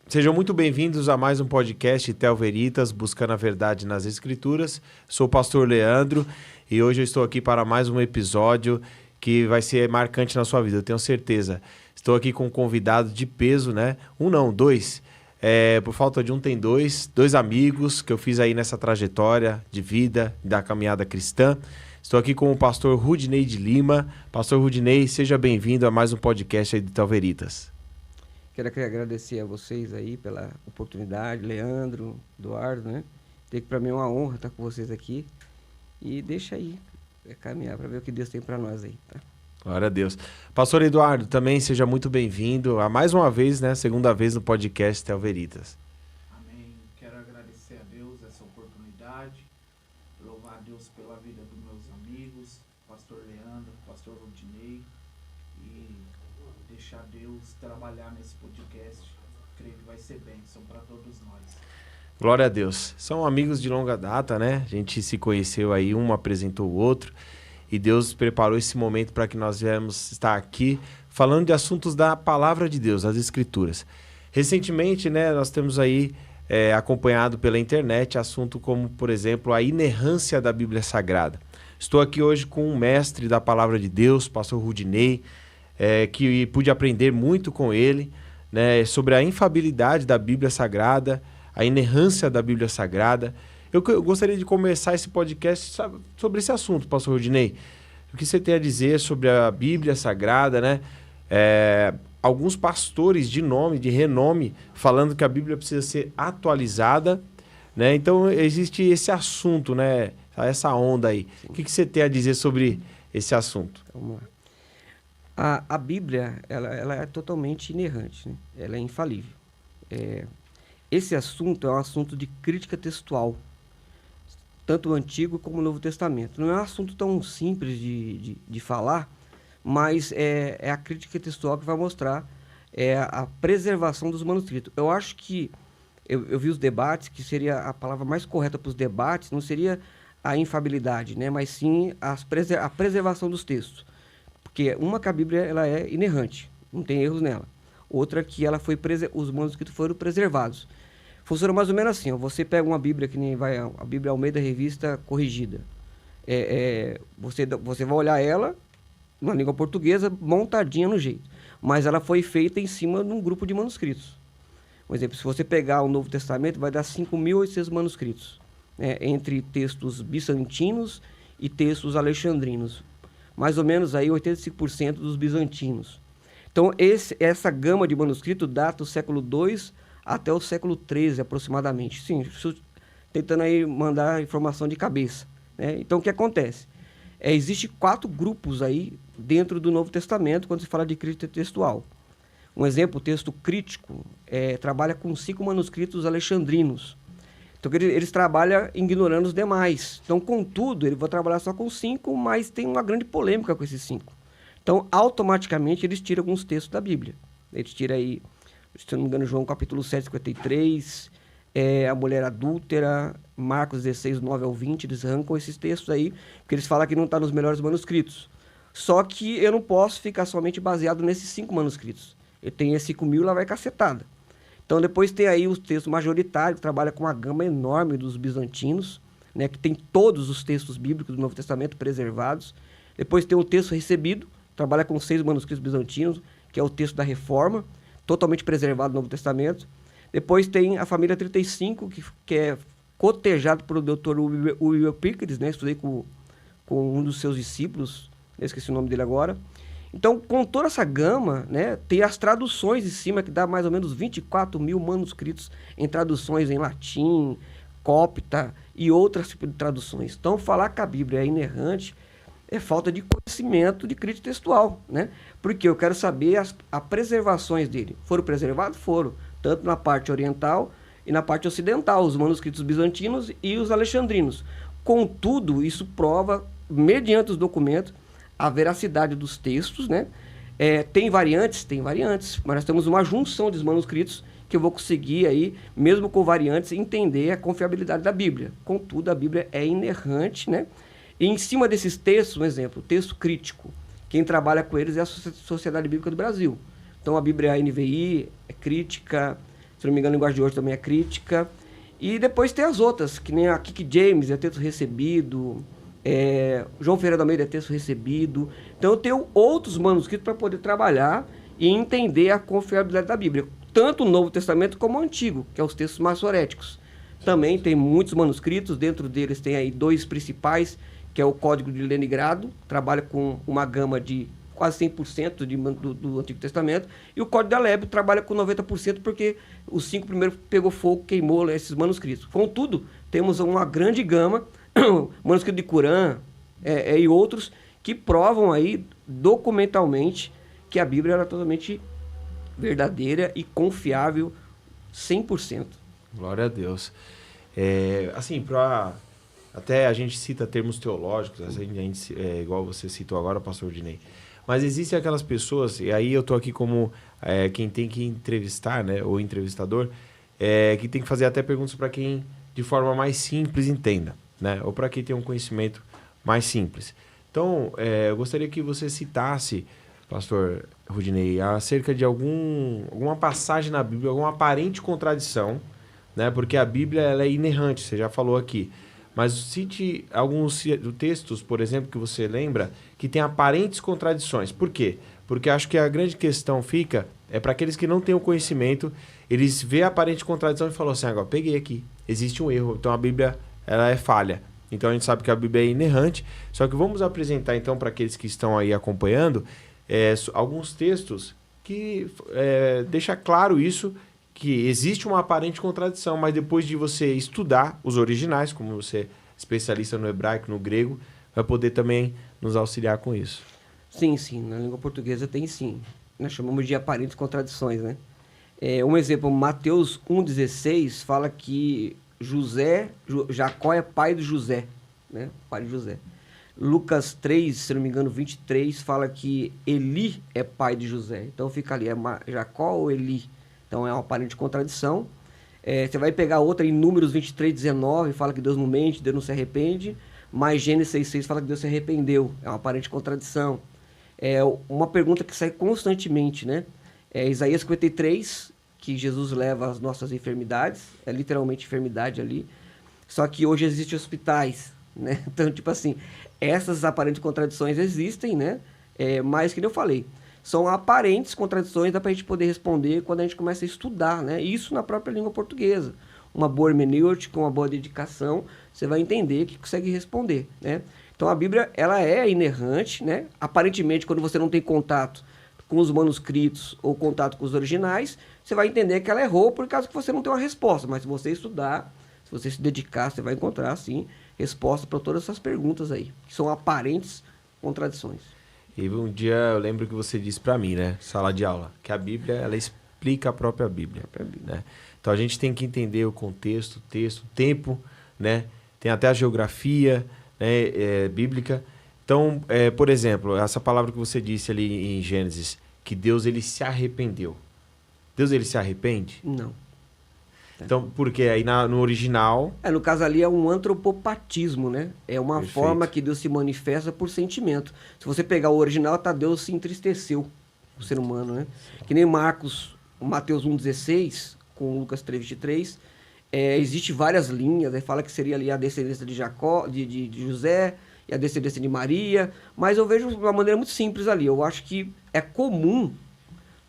Sejam muito bem-vindos a mais um podcast Tel Veritas, buscando a verdade nas Escrituras. Sou o pastor Leandro e hoje eu estou aqui para mais um episódio que vai ser marcante na sua vida, eu tenho certeza. Estou aqui com um convidado de peso, né? Dois. Por falta de um, tem dois amigos que eu fiz aí nessa trajetória de vida, da caminhada cristã. Estou aqui com o pastor Rudinei de Lima. Pastor Rudinei, seja bem-vindo a mais um podcast aí de Tel Veritas. Quero agradecer a vocês aí pela oportunidade, Leandro, Eduardo, né? Para mim é uma honra estar com vocês aqui. E deixa aí caminhar para ver o que Deus tem para nós aí, tá? Glória a Deus. Pastor Eduardo, também seja muito bem-vindo a mais uma vez, né? Segunda vez no podcast Tel Veritas. Amém. Quero agradecer a Deus essa oportunidade, louvar a Deus pela vida dos meus amigos, pastor Leandro, pastor Rudinei, e deixar Deus trabalhar nesse podcast. Creio que vai ser bênção para todos nós. Glória a Deus. São amigos de longa data, né? A gente se conheceu aí, um apresentou o outro. E Deus preparou esse momento para que nós viemos estar aqui falando de assuntos da palavra de Deus, das Escrituras. Recentemente, né, nós temos aí acompanhado pela internet assunto como, por exemplo, a inerrância da Bíblia Sagrada. Estou aqui hoje com um mestre da palavra de Deus, pastor Rudinei, que pude aprender muito com ele, né, sobre a infalibilidade da Bíblia Sagrada, a inerrância da Bíblia Sagrada. Eu gostaria de começar esse podcast sobre esse assunto, pastor Rudinei. O que você tem a dizer sobre a Bíblia Sagrada, né? Alguns pastores de renome, falando que a Bíblia precisa ser atualizada, né? Então, existe esse assunto, né? Essa onda aí. Sim. O que você tem a dizer sobre esse assunto? Vamos lá. A Bíblia, ela é totalmente inerrante, né? Ela é infalível. Esse assunto é um assunto de crítica textual, tanto o Antigo como o Novo Testamento. Não é um assunto tão simples de falar, mas é a crítica textual que vai mostrar a preservação dos manuscritos. Eu acho que, eu vi os debates, que seria a palavra mais correta para os debates, não seria a infalibilidade, né? Mas sim a preservação dos textos. Porque que a Bíblia ela é inerrante, não tem erros nela. Outra que os manuscritos foram preservados. Funciona mais ou menos assim, ó. Você pega uma Bíblia, que nem vai a Bíblia Almeida Revista Corrigida. Você vai olhar ela na língua portuguesa, montadinha no jeito. Mas ela foi feita em cima de um grupo de manuscritos. Por exemplo, se você pegar o Novo Testamento, vai dar 5.800 manuscritos, né, entre textos bizantinos e textos alexandrinos. Mais ou menos aí 85% dos bizantinos. Então, essa gama de manuscritos data do século II até o século XIII, aproximadamente. Sim, tentando aí mandar informação de cabeça, né? Então, o que acontece? Existe 4 grupos aí dentro do Novo Testamento, quando se fala de crítica textual. Um exemplo, o texto crítico trabalha com 5 manuscritos alexandrinos. Então, eles trabalham ignorando os demais. Então, contudo, ele vai trabalhar só com 5, mas tem uma grande polêmica com esses 5. Então, automaticamente, eles tiram alguns textos da Bíblia. Eles tiram aí, se não me engano, João capítulo 7, 53, a mulher adúltera, Marcos 16, 9 ao 20, eles arrancam esses textos aí, porque eles falam que não está nos melhores manuscritos. Só que eu não posso ficar somente baseado nesses 5 manuscritos. Eu tenho esse 5.000, lá vai cacetada. Então, depois tem aí os textos majoritários, que trabalha com uma gama enorme dos bizantinos, né, que tem todos os textos bíblicos do Novo Testamento preservados. Depois tem o texto recebido, trabalha com 6 manuscritos bizantinos, que é o texto da Reforma, totalmente preservado no Novo Testamento. Depois tem a família 35, que é cotejado pelo Dr. William Pickens, né? Estudei com um dos seus discípulos, esqueci o nome dele agora. Então, com toda essa gama, né, tem as traduções em cima, que dá mais ou menos 24.000 manuscritos em traduções em latim, cópita e outras tipos de traduções. Então, falar que a Bíblia é inerrante é falta de conhecimento de crítica textual, né? Porque eu quero saber as preservações dele. Foram preservados? Foram. Tanto na parte oriental e na parte ocidental, os manuscritos bizantinos e os alexandrinos. Contudo, isso prova, mediante os documentos, a veracidade dos textos, né? Tem variantes, mas nós temos uma junção dos manuscritos que eu vou conseguir aí, mesmo com variantes, entender a confiabilidade da Bíblia. Contudo, a Bíblia é inerrante, né? E em cima desses textos, um exemplo, texto crítico. Quem trabalha com eles é a Sociedade Bíblica do Brasil. Então, a Bíblia é a NVI, é crítica, Se não me engano, a linguagem de hoje também é crítica. E depois tem as outras, que nem a King James, é texto recebido, João Ferreira da Almeida é texto recebido. Então eu tenho outros manuscritos para poder trabalhar e entender a confiabilidade da Bíblia. Tanto o Novo Testamento como o Antigo, que é os textos maçoréticos. Também tem muitos manuscritos, dentro deles tem aí 2 principais, que é o Código de Leningrado, trabalha com uma gama de quase 100% do Antigo Testamento, e o Código de Alébio trabalha com 90%, porque os 5 primeiros pegou fogo, queimou esses manuscritos. Contudo, temos uma grande gama, manuscrito de Corã e outros, que provam aí documentalmente que a Bíblia era totalmente verdadeira e confiável 100%. Glória a Deus. Assim, até a gente cita termos teológicos, igual você citou agora, pastor Dinei. Mas existem aquelas pessoas, e aí eu tô aqui como quem tem que entrevistar, né, ou entrevistador, que tem que fazer até perguntas para quem de forma mais simples entenda, né, ou para quem tem um conhecimento mais simples. Então, eu gostaria que você citasse, pastor Rudinei, acerca de alguma passagem na Bíblia, alguma aparente contradição, né, porque a Bíblia ela é inerrante, você já falou aqui. Mas cite alguns textos, por exemplo, que você lembra, que tem aparentes contradições. Por quê? Porque acho que a grande questão fica, para aqueles que não têm o conhecimento, eles vê a aparente contradição e falam assim, agora, peguei aqui, existe um erro, então a Bíblia ela é falha. Então a gente sabe que a Bíblia é inerrante, só que vamos apresentar então para aqueles que estão aí acompanhando, alguns textos que deixa claro isso, que existe uma aparente contradição, mas depois de você estudar os originais, como você é especialista no hebraico, no grego, vai poder também nos auxiliar com isso. Sim, na língua portuguesa tem sim. Nós chamamos de aparentes contradições, né? Um exemplo, Mateus 1,16 fala que Jacó é pai de José, né? Pai de José. Lucas 3, se não me engano, 23, fala que Eli é pai de José. Então fica ali, Jacó ou Eli? Então é uma aparente contradição. Você vai pegar outra em Números 23, 19, fala que Deus não mente, Deus não se arrepende, mas Gênesis 6, 6 fala que Deus se arrependeu. É uma aparente contradição. Uma pergunta que sai constantemente, né? Isaías 53, que Jesus leva as nossas enfermidades, é literalmente enfermidade ali, só que hoje existem hospitais, né? Então, tipo assim, essas aparentes contradições existem, né? Mas, que nem eu falei, são aparentes contradições, dá para a gente poder responder quando a gente começa a estudar, né? Isso na própria língua portuguesa. Uma boa hermenêutica, uma boa dedicação, você vai entender que consegue responder, né? Então a Bíblia, ela é inerrante, né? Aparentemente, quando você não tem contato com os manuscritos ou contato com os originais, você vai entender que ela errou por causa que você não tem uma resposta. Mas se você estudar, se você se dedicar, você vai encontrar, sim, resposta para todas essas perguntas aí, que são aparentes contradições. E um dia eu lembro que você disse para mim, né, sala de aula, que a Bíblia, ela explica a própria Bíblia. Né? Então a gente tem que entender o contexto, o texto, o tempo, né? Tem até a geografia, né, bíblica. Então, por exemplo, essa palavra que você disse ali em Gênesis, que Deus ele se arrependeu. Deus ele se arrepende? Não. Então, porque aí no original... no caso ali é um antropopatismo, né? É uma Perfeito. Forma que Deus se manifesta por sentimento. Se você pegar o original, Deus se entristeceu, o ser humano, né? Que nem Mateus 1,16, com Lucas 3,23, existe várias linhas, aí fala que seria ali a descendência de Jacó, de José, e a descendência de Maria, mas eu vejo de uma maneira muito simples ali. Eu acho que é comum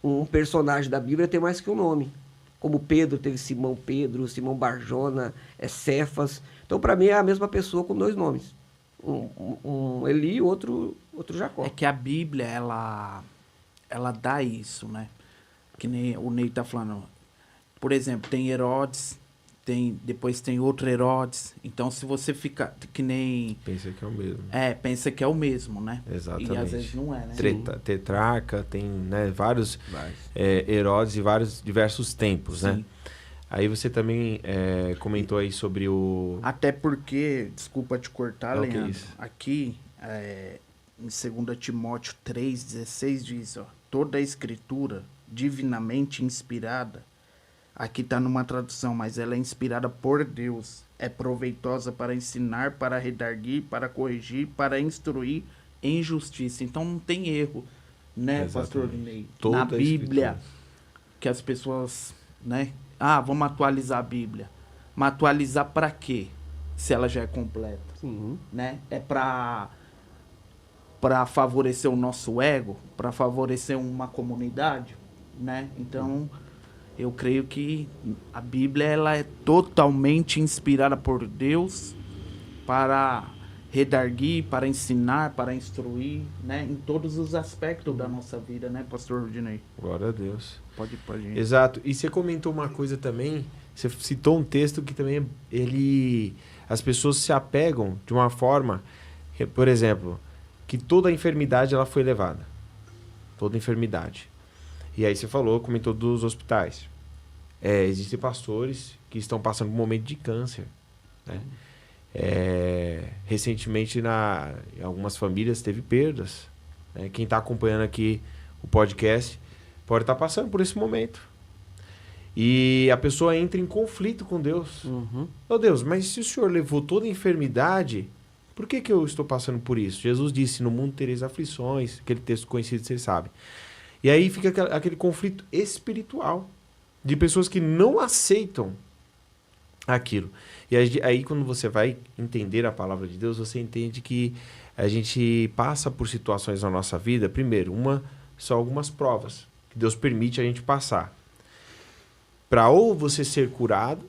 um personagem da Bíblia ter mais que um nome. Como Pedro teve Simão Pedro, Simão Barjona, Cefas. Então, para mim, é a mesma pessoa com 2 nomes. Um Eli e outro Jacó. É que a Bíblia, ela dá isso, né? Que nem o Ney tá falando. Por exemplo, tem Herodes, depois tem outro Herodes. Então, se você fica que nem... Pensa que é o mesmo. Pensa que é o mesmo, né? Exatamente. E às vezes não é, né? Tetrarca, tem, né, vários Herodes e diversos tempos, Sim. né? Aí você também comentou aí sobre o... Até porque, desculpa te cortar, Não, que Leandro, isso. aqui em 2 Timóteo 3,16 diz, ó, toda a escritura divinamente inspirada, aqui está numa tradução, mas ela é inspirada por Deus, é proveitosa para ensinar, para redarguir, para corrigir, para instruir em justiça. Então não tem erro, né, Exatamente. pastor Ney? Toda Na a Bíblia, escritura. que as pessoas, né, vamos atualizar a Bíblia. Mas atualizar para quê? Se ela já é completa, Sim. né? É para favorecer o nosso ego, para favorecer uma comunidade, né? Então, eu creio que a Bíblia ela é totalmente inspirada por Deus para redarguir, para ensinar, para instruir, né? Em todos os aspectos da nossa vida, né, pastor Rudinei? Glória a Deus. Pode ir. Exato. E você comentou uma coisa também, você citou um texto que também as pessoas se apegam de uma forma, por exemplo, que toda a enfermidade ela foi levada. Toda enfermidade. E aí você comentou dos hospitais. Existem pastores que estão passando por um momento de câncer, né? Recentemente, em algumas famílias, teve perdas, né? Quem está acompanhando aqui o podcast pode estar passando por esse momento. E a pessoa entra em conflito com Deus. Meu Deus, mas se o Senhor levou toda a enfermidade, por que eu estou passando por isso? Jesus disse, no mundo tereis aflições, aquele texto conhecido, vocês sabem. E aí fica aquele conflito espiritual de pessoas que não aceitam aquilo. E aí quando você vai entender a palavra de Deus, você entende que a gente passa por situações na nossa vida. Primeiro, são algumas provas que Deus permite a gente passar. Para ou você ser curado,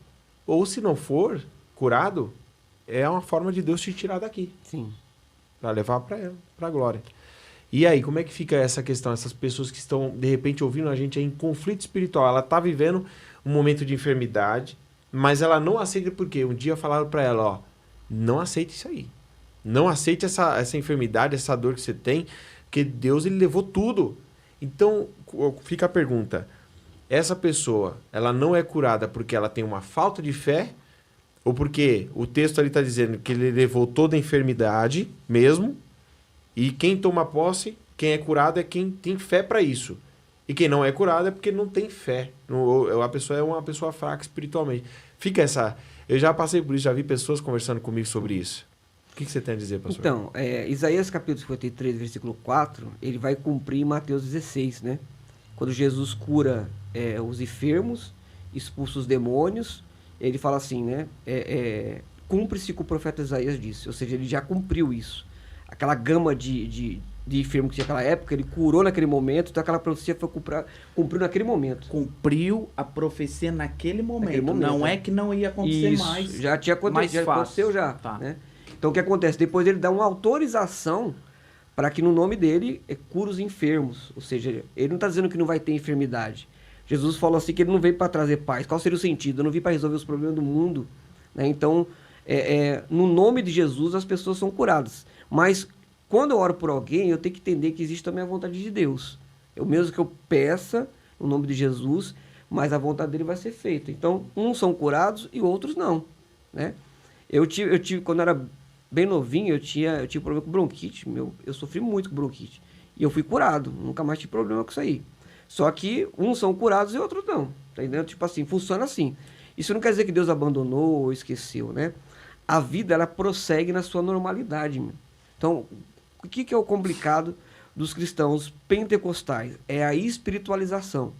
ou se não for curado, é uma forma de Deus te tirar daqui. Sim. Para levar para a glória. E aí, como é que fica essa questão? Essas pessoas que estão, de repente, ouvindo a gente aí em conflito espiritual. Ela está vivendo um momento de enfermidade, mas ela não aceita porque um dia falaram para ela, não aceite isso aí. Não aceite essa enfermidade, essa dor que você tem, porque Deus ele levou tudo. Então, fica a pergunta. Essa pessoa, ela não é curada porque ela tem uma falta de fé ou porque o texto ali está dizendo que ele levou toda a enfermidade mesmo e quem toma posse, quem é curado é quem tem fé para isso. E quem não é curado é porque não tem fé. A pessoa é uma pessoa fraca espiritualmente. Fica essa... Eu já passei por isso, já vi pessoas conversando comigo sobre isso. O que você tem a dizer, pastor? Então, Isaías capítulo 53, versículo 4, ele vai cumprir em Mateus 16, né? Quando Jesus cura os enfermos, expulsa os demônios, ele fala assim, né? Cumpre-se o que o profeta Isaías disse. Ou seja, ele já cumpriu isso. Aquela gama de enfermo que tinha naquela época, ele curou naquele momento, então aquela profecia foi cumpriu naquele momento. Cumpriu a profecia naquele momento. Não é que não ia acontecer isso, mais. Já tinha acontecido, já aconteceu já. Tá. Né? Então o que acontece? Depois ele dá uma autorização para que no nome dele cura os enfermos. Ou seja, ele não está dizendo que não vai ter enfermidade. Jesus falou assim que ele não veio para trazer paz. Qual seria o sentido? Eu não vim para resolver os problemas do mundo. Né? Então, no nome de Jesus as pessoas são curadas. Mas quando eu oro por alguém, eu tenho que entender que existe também a vontade de Deus. Eu mesmo que eu peça no nome de Jesus, mas a vontade dele vai ser feita. Então, uns são curados e outros não. Né? Eu tive, quando eu era bem novinho, eu tive problema com bronquite. Eu sofri muito com bronquite. E eu fui curado. Nunca mais tive problema com isso aí. Só que uns são curados e outros não. Tá entendendo? Tipo assim, funciona assim. Isso não quer dizer que Deus abandonou ou esqueceu, né? A vida, ela prossegue na sua normalidade, meu. Então, o que é o complicado dos cristãos pentecostais? É a espiritualização.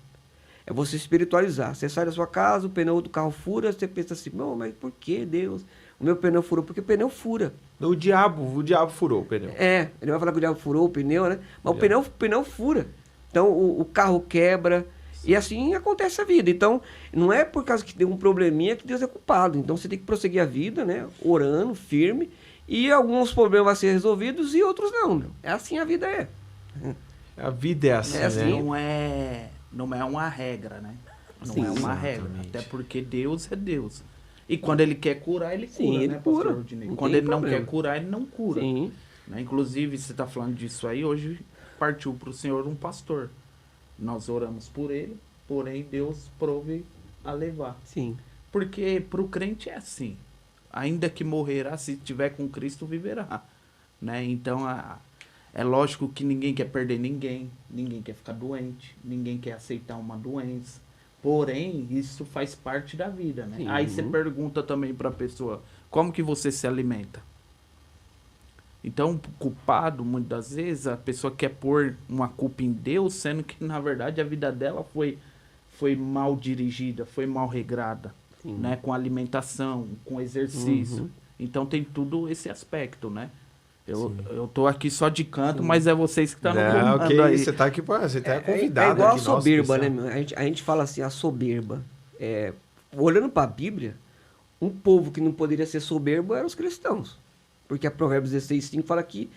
É você espiritualizar. Você sai da sua casa, o pneu do carro fura, você pensa assim, não, mas por que Deus? O meu pneu furou, porque o pneu fura. O diabo furou o pneu. Ele vai falar que o diabo furou o pneu, né? Mas o pneu fura. Então, o carro quebra. Sim. E assim acontece a vida. Então, não é por causa que tem um probleminha que Deus é culpado. Então, você tem que prosseguir a vida, né? Orando, firme. E alguns problemas vão ser resolvidos e outros não. Meu. É assim a vida é. A vida é assim, né? Não é uma regra, né? Não é uma regra. Até porque Deus é Deus. E quando ele quer curar, ele cura, ele né, cura. pastor Rodinei? Quando ele não quer curar, ele não cura. Sim. Né? Inclusive, você está falando disso aí, hoje partiu para o Senhor um pastor. Nós oramos por ele, porém Deus prove a levar. Sim. Porque para o crente é assim. Ainda que morrerá, se estiver com Cristo, viverá. Né? Então, é lógico que ninguém quer perder ninguém quer ficar doente, ninguém quer aceitar uma doença. Porém, isso faz parte da vida, né? Aí você pergunta também para a pessoa, como que você se alimenta? Então, culpado, muitas vezes, a pessoa quer pôr uma culpa em Deus, sendo que, na verdade, a vida dela foi foi mal dirigida, foi mal regrada, né? Com alimentação, com exercício. Então tem tudo esse aspecto, né? Eu tô aqui só de canto, mas é vocês que estão no comando ok, aí. você tá aqui, você tá É convidado igual aqui. a soberba, nossa, né, meu? A gente fala assim, a soberba. Olhando para a Bíblia, um povo que não poderia ser soberbo eram os cristãos. Porque a Provérbios 16:5 fala que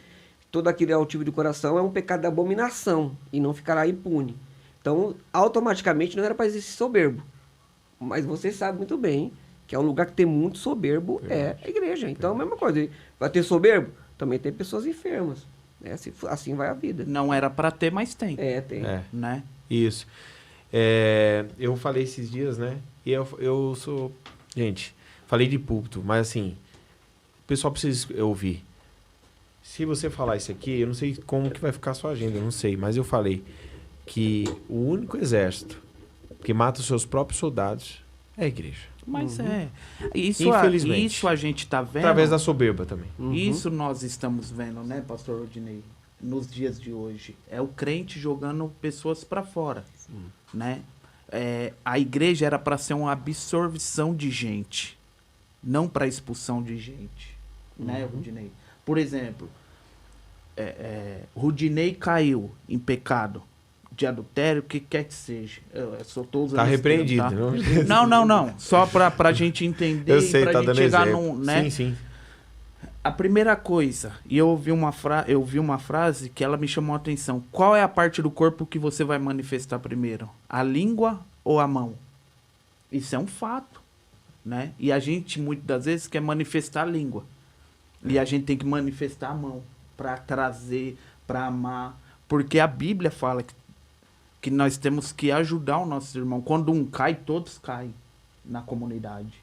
todo aquele altivo de coração é um pecado de abominação e não ficará impune. Então, automaticamente não era para existir soberbo. Mas você sabe muito bem que é um lugar que tem muito soberbo, é a igreja. Então, a mesma coisa. Vai ter soberbo? Também tem pessoas enfermas. Né? Assim vai a vida. Não era para ter, mas tem. Tem. Né? Isso. Eu falei esses dias, né? E eu sou... Gente, falei de púlpito, mas assim, o pessoal precisa ouvir. Se você falar isso aqui, eu não sei como que vai ficar a sua agenda, eu não sei. Mas eu falei que o único exército que mata os seus próprios soldados é a igreja. Mas Isso, Infelizmente. Isso a gente tá vendo. Através da soberba também. Isso nós estamos vendo, né, pastor Rodinei? Nos dias de hoje. É o crente jogando pessoas para fora, né? A igreja era para ser uma absorção de gente, não para expulsão de gente, né, Rodinei? Por exemplo, Rodinei caiu em pecado de adultério, o que quer que seja. Eu só tô usando Tá esse termo, repreendido, tá? Não. Só pra gente entender Eu sei, e pra tá gente dando chegar exemplo. num, né? Sim. A primeira coisa, e eu ouvi uma frase que ela me chamou a atenção. Qual é a parte do corpo que você vai manifestar primeiro? A língua ou a mão? Isso é um fato, né? E a gente, muitas das vezes, quer manifestar a língua. E a gente tem que manifestar a mão para trazer, para amar. Porque a Bíblia fala que nós temos que ajudar o nosso irmão. Quando um cai, todos caem na comunidade.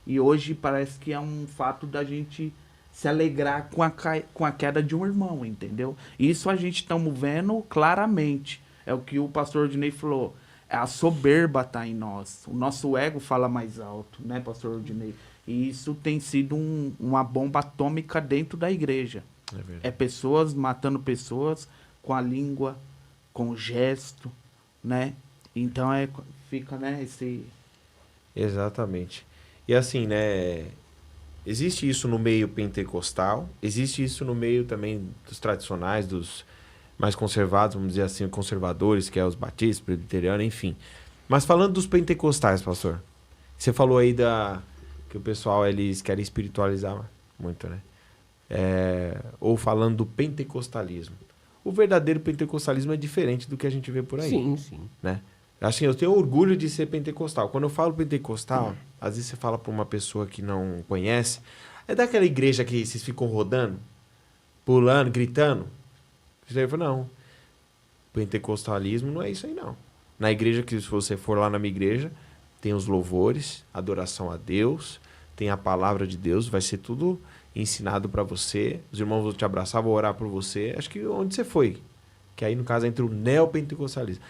E hoje parece que é um fato da gente se alegrar com a queda de um irmão, entendeu? Isso a gente estamos vendo claramente. É o que o pastor Odinei falou. A soberba está em nós. O nosso ego fala mais alto, né, pastor Odinei? E isso tem sido uma bomba atômica dentro da igreja. É pessoas matando pessoas com a língua, com o gesto, né? Então fica, né, esse... Exatamente. E assim, né, existe isso no meio pentecostal, existe isso no meio também dos tradicionais, dos mais conservados, vamos dizer assim, conservadores, que é os batistas, presbiterianos, enfim. Mas falando dos pentecostais, pastor, você falou aí que o pessoal, eles querem espiritualizar muito, né? Ou falando do pentecostalismo. O verdadeiro pentecostalismo é diferente do que a gente vê por aí. Sim. Né? Assim, eu tenho orgulho de ser pentecostal. Quando eu falo pentecostal, às vezes você fala para uma pessoa que não conhece, é daquela igreja que vocês ficam rodando, pulando, gritando. Você fala, não, pentecostalismo não é isso aí, não. Na igreja, que se você for lá na minha igreja, tem os louvores, adoração a Deus, tem a palavra de Deus, vai ser tudo ensinado para você. Os irmãos vão te abraçar, vão orar por você. Acho que onde você foi. Que aí, no caso, entra o neopentecostalismo.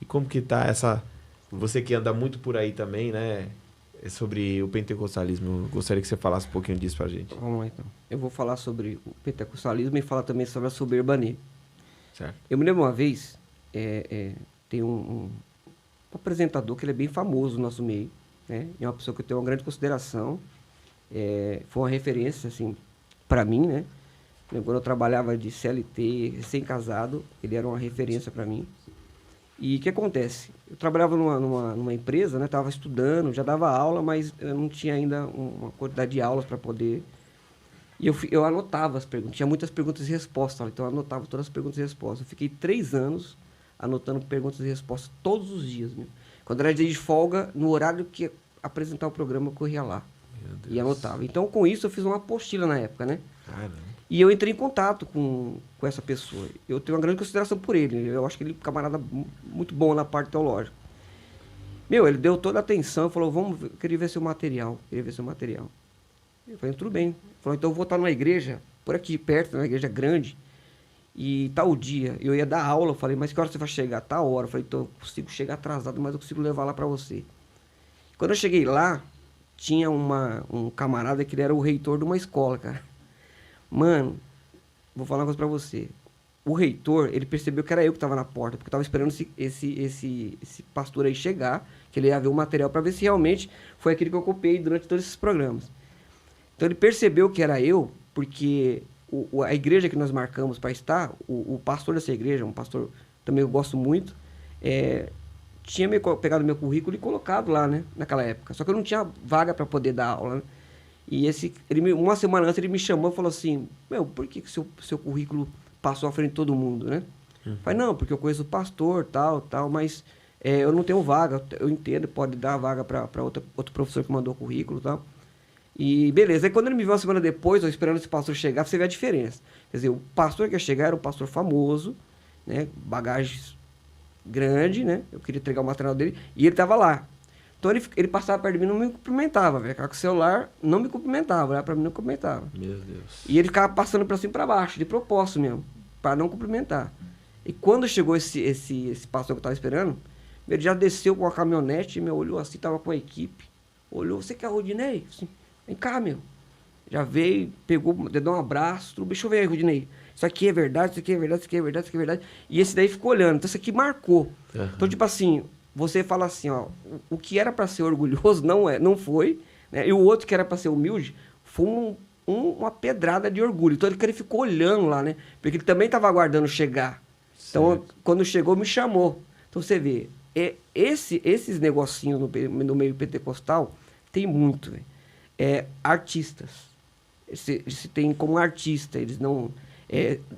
E como que tá essa... Você que anda muito por aí também, né? Sobre o pentecostalismo. Eu gostaria que você falasse um pouquinho disso pra gente. Vamos lá, então. Eu vou falar sobre o pentecostalismo e falar também sobre a soberba nele. Certo. Eu me lembro uma vez, tem um apresentador que ele é bem famoso no nosso meio, né? É uma pessoa que eu tenho uma grande consideração. Foi uma referência, assim, para mim, né? Quando eu trabalhava de CLT, recém-casado, ele era uma referência para mim. E o que acontece? Eu trabalhava numa empresa, né? Estava estudando, já dava aula, mas eu não tinha ainda uma quantidade de aulas para poder... E eu anotava as perguntas. Tinha muitas perguntas e respostas, então eu anotava todas as perguntas e respostas. Eu fiquei 3 anos anotando perguntas e respostas todos os dias, meu. Quando era dia de folga, no horário que ia apresentar o programa, eu corria lá e anotava. Então, com isso, eu fiz uma apostila na época, né? Caramba. E eu entrei em contato com essa pessoa. Eu tenho uma grande consideração por ele. Eu acho que ele é um camarada muito bom na parte teológica. Ele deu toda a atenção, falou, eu queria ver seu material. Eu falei, tudo bem. Ele falou, então eu vou estar numa igreja, por aqui perto, uma igreja grande, e tal dia. Eu ia dar aula, eu falei, mas que hora você vai chegar? Tal hora. Eu falei, então eu consigo chegar atrasado, mas eu consigo levar lá para você. Quando eu cheguei lá, tinha um camarada que ele era o reitor de uma escola, cara. Mano, vou falar uma coisa pra você. o reitor, ele percebeu que era eu que estava na porta, porque eu estava esperando esse pastor aí chegar, que ele ia ver o material para ver se realmente foi aquilo que eu copiei durante todos esses programas. Então ele percebeu que era eu, porque a igreja que nós marcamos para estar, o pastor dessa igreja, um pastor também eu gosto muito, tinha pegado meu currículo e colocado lá, né, naquela época. Só que eu não tinha vaga para poder dar aula, né? E uma semana antes ele me chamou e falou assim, por que seu currículo passou à frente de todo mundo, né? Falei, não, porque eu conheço o pastor, tal, mas eu não tenho vaga, eu entendo, pode dar vaga para outro professor que mandou o currículo e tal. E beleza, aí quando ele me viu uma semana depois, eu esperando esse pastor chegar, você vê a diferença. Quer dizer, o pastor que ia chegar era um pastor famoso, né? Bagagens grande, né? Eu queria entregar o material dele, e ele estava lá. Então ele passava perto de mim e não me cumprimentava, velho. Com o celular, não me cumprimentava, olhava pra mim não cumprimentava. Meu Deus. E ele ficava passando pra cima e pra baixo, de propósito mesmo, para não cumprimentar. E quando chegou esse pastor que eu tava esperando, ele já desceu com a caminhonete, olhou assim, tava com a equipe, olhou, você quer Rudinei? Assim, vem cá, meu. Já veio, pegou, deu um abraço, tudo, deixa eu ver aí, Rudinei. Isso aqui é verdade, isso aqui é verdade, isso aqui é verdade, isso aqui é verdade. E esse daí ficou olhando, então isso aqui marcou. Então, tipo assim, você fala assim, ó, o que era para ser orgulhoso não foi, né? E o outro que era para ser humilde foi uma pedrada de orgulho. Então ele ficou olhando lá, né? Porque ele também estava aguardando chegar. Então, quando chegou, me chamou. Então você vê, esses negocinhos no meio pentecostal tem muito, velho. Artistas. Se tem como artista, eles não...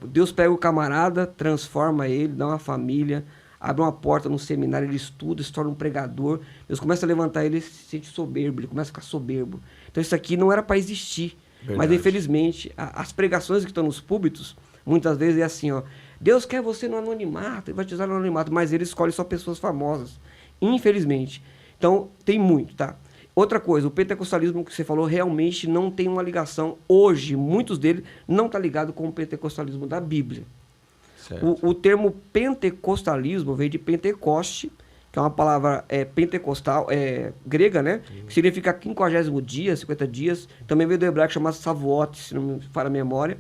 Deus pega o camarada, transforma ele, dá uma família, abre uma porta no seminário, ele estuda, se torna um pregador. Deus começa a levantar ele, se sente soberbo, ele começa a ficar soberbo. Então isso aqui não era para existir. Verdade. Mas infelizmente, as pregações que estão nos púlpitos, muitas vezes é assim, ó, Deus quer você no anonimato, ele vai te usar no anonimato, mas ele escolhe só pessoas famosas. Infelizmente. Então tem muito, tá? Outra coisa, o pentecostalismo que você falou realmente não tem uma ligação, hoje, muitos deles não estão ligados com o pentecostalismo da Bíblia. O termo pentecostalismo veio de Pentecoste, que é uma palavra pentecostal, grega, né? Que significa 50º dia, 50 dias. Também veio do hebraico chamado Shavuot, se não me falha a memória.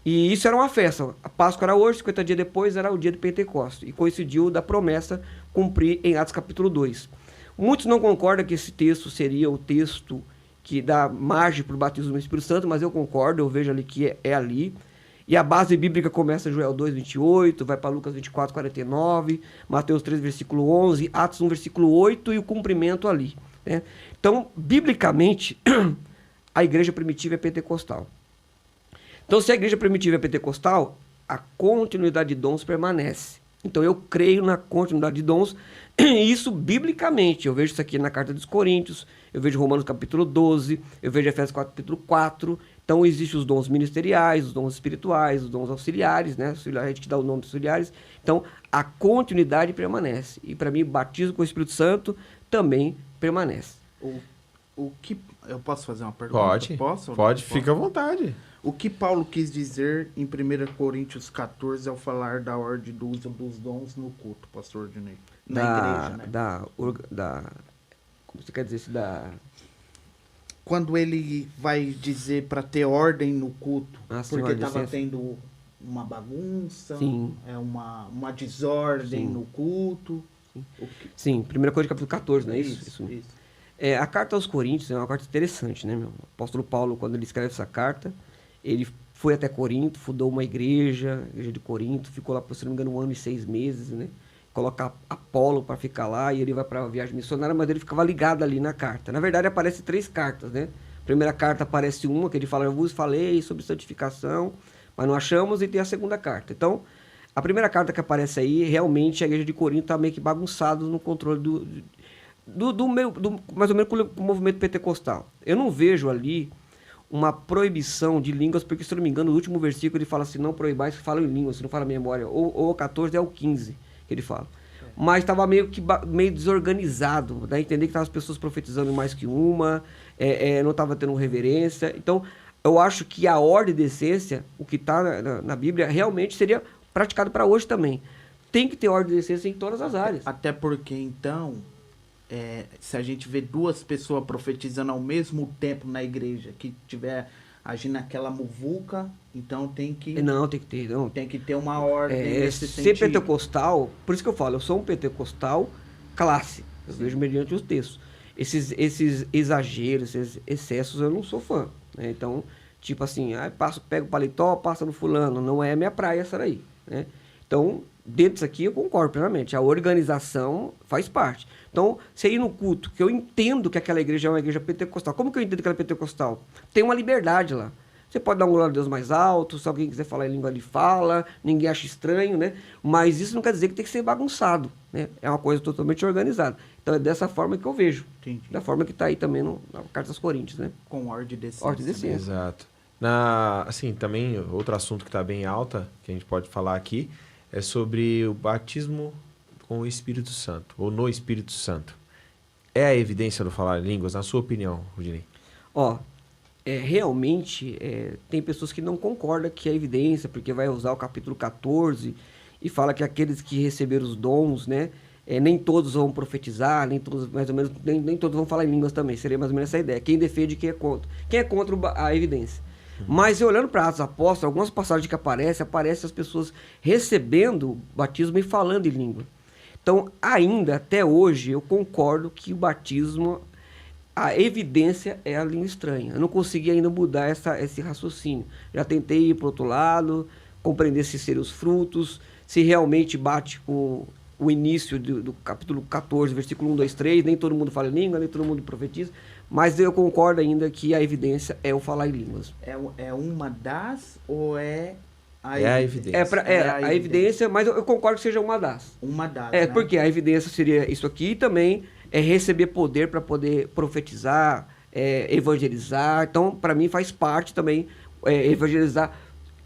E isso era uma festa. A Páscoa era hoje, 50 dias depois era o dia de Pentecostes. E coincidiu da promessa cumprir em Atos capítulo 2. Muitos não concordam que esse texto seria o texto que dá margem para o batismo no Espírito Santo, mas eu concordo, eu vejo ali que é ali. E a base bíblica começa em Joel 2, 28, vai para Lucas 24, 49, Mateus 3, versículo 11, Atos 1, versículo 8 e o cumprimento ali, né? Então, biblicamente, a igreja primitiva é pentecostal. Então, se a igreja primitiva é pentecostal, a continuidade de dons permanece. Então, eu creio na continuidade de dons, e isso biblicamente. Eu vejo isso aqui na carta dos Coríntios, eu vejo Romanos capítulo 12, eu vejo Efésios capítulo 4. Então, existem os dons ministeriais, os dons espirituais, os dons auxiliares, né? A gente que dá o nome de auxiliares. Então, a continuidade permanece. E, para mim, batismo com o Espírito Santo também permanece. O que... Eu posso fazer uma pergunta? Pode, fica à vontade. O que Paulo quis dizer em 1 Coríntios 14 ao falar da ordem do uso dos dons no culto, pastor Rudinei? Na igreja, né? Como você quer dizer isso? Quando ele vai dizer para ter ordem no culto, porque estava tendo uma bagunça, uma desordem no culto. Sim, 1 Coríntios capítulo 14, não é isso? Isso. A carta aos Coríntios é uma carta interessante, né, meu? O apóstolo Paulo, quando ele escreve essa carta, ele foi até Corinto, fundou uma igreja de Corinto, ficou lá, se não me engano, 1 ano e 6 meses, né? Coloca Apolo para ficar lá e ele vai para a viagem missionária, mas ele ficava ligado ali na carta. Na verdade, aparece 3 cartas, né? A primeira carta aparece uma, que ele fala, eu vos falei sobre santificação, mas não achamos, e tem a segunda carta. Então, a primeira carta que aparece aí, realmente a igreja de Corinto está meio que bagunçada no controle mais ou menos com o movimento pentecostal. Eu não vejo ali uma proibição de línguas, porque, se não me engano, no último versículo ele fala assim, não proibais que falam em línguas, se não fala a memória, ou o 14 é o 15 que ele fala. Mas estava meio desorganizado, dá a entender que estavam as pessoas profetizando mais que uma, não estava tendo reverência. Então, eu acho que a ordem de essência, o que está na Bíblia, realmente seria praticado para hoje também. Tem que ter ordem de essência em todas as áreas. Até porque, então, se a gente vê 2 pessoas profetizando ao mesmo tempo na igreja, que tiver agir naquela muvuca, então tem que... Não, tem que ter. Não. Tem que ter uma ordem nesse Ser sentido. pentecostal, por isso que eu falo, eu sou um pentecostal clássico. Eu vejo mediante os textos. Esses exageros, esses excessos, eu não sou fã. Né? Então, tipo assim, pego o paletó, passa no fulano. Não é minha praia essa daí. Né? Então, dentro disso aqui, eu concordo plenamente. A organização faz parte. Então, você ir no culto, que eu entendo que aquela igreja é uma igreja pentecostal. Como que eu entendo que ela é pentecostal? Tem uma liberdade lá. Você pode dar um glória a Deus mais alto, se alguém quiser falar em língua, ele fala, ninguém acha estranho, né? Mas isso não quer dizer que tem que ser bagunçado, né? É uma coisa totalmente organizada. Então, é dessa forma que eu vejo. Entendi. Da forma que está aí também na Carta aos Coríntios, né? Com ordem de decência. Ordem de decência. Exato. Assim, também, outro assunto que está bem alta, que a gente pode falar aqui, é sobre o batismo com o Espírito Santo, ou no Espírito Santo. É a evidência do falar em línguas, na sua opinião, Rudinei? Realmente, tem pessoas que não concordam que é evidência, porque vai usar o capítulo 14 e fala que aqueles que receberam os dons, né, nem todos vão profetizar, nem todos, mais ou menos, nem todos vão falar em línguas também. Seria mais ou menos essa ideia. Quem defende e quem é contra. Quem é contra a evidência. Mas eu olhando para Atos Apóstolos, algumas passagens que aparecem as pessoas recebendo o batismo e falando em língua. Então, ainda, até hoje, eu concordo que o batismo, a evidência é a língua estranha. Eu não consegui ainda mudar esse raciocínio. Já tentei ir para o outro lado, compreender se seriam os frutos, se realmente bate com o início do capítulo 14, versículo 1, 2, 3, nem todo mundo fala em língua, nem todo mundo profetiza, mas eu concordo ainda que a evidência é o falar em línguas. É uma das ou é a evidência? A evidência, mas eu concordo que seja uma das. Uma das, né? Porque a evidência seria isso aqui e também receber poder para poder profetizar, evangelizar. Então, para mim, faz parte também evangelizar.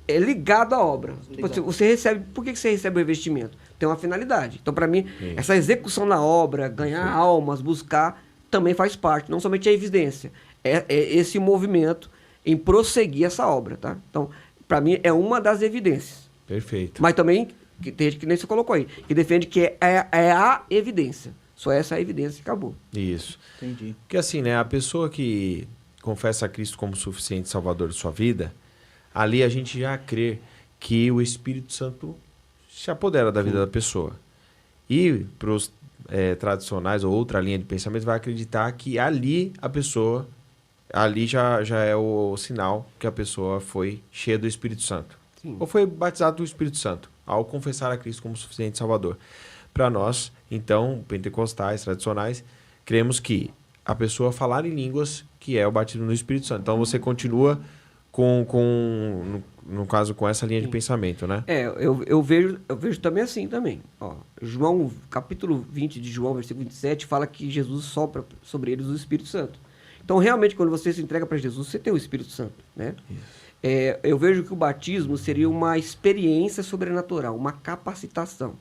É ligado à obra. Tipo, você recebe. Por que você recebe o investimento? Tem uma finalidade. Então, para mim, essa execução na obra, ganhar almas, buscar, também faz parte. Não somente a evidência. É esse movimento em prosseguir essa obra, tá? Então, para mim, é uma das evidências. Perfeito. Mas também, tem gente que nem você colocou aí, que defende que é a evidência. Só essa evidência e acabou. Isso. Entendi. Porque assim, né? A pessoa que confessa a Cristo como suficiente salvador de sua vida, ali a gente já crê que o Espírito Santo se apodera da vida da pessoa. E para os tradicionais ou outra linha de pensamento vai acreditar que ali a pessoa, ali já é o sinal que a pessoa foi cheia do Espírito Santo. Sim. Ou foi batizado do Espírito Santo, ao confessar a Cristo como suficiente salvador. Para nós, então, pentecostais, tradicionais, cremos que a pessoa falar em línguas, que é o batismo no Espírito Santo. Então você continua no caso, com essa linha de pensamento, né? Eu vejo também assim também. Ó, João, capítulo 20 de João, versículo 27, fala que Jesus sopra sobre eles o Espírito Santo. Então, realmente, quando você se entrega para Jesus, você tem o Espírito Santo, né? Eu vejo que o batismo seria uma experiência sobrenatural, uma capacitação.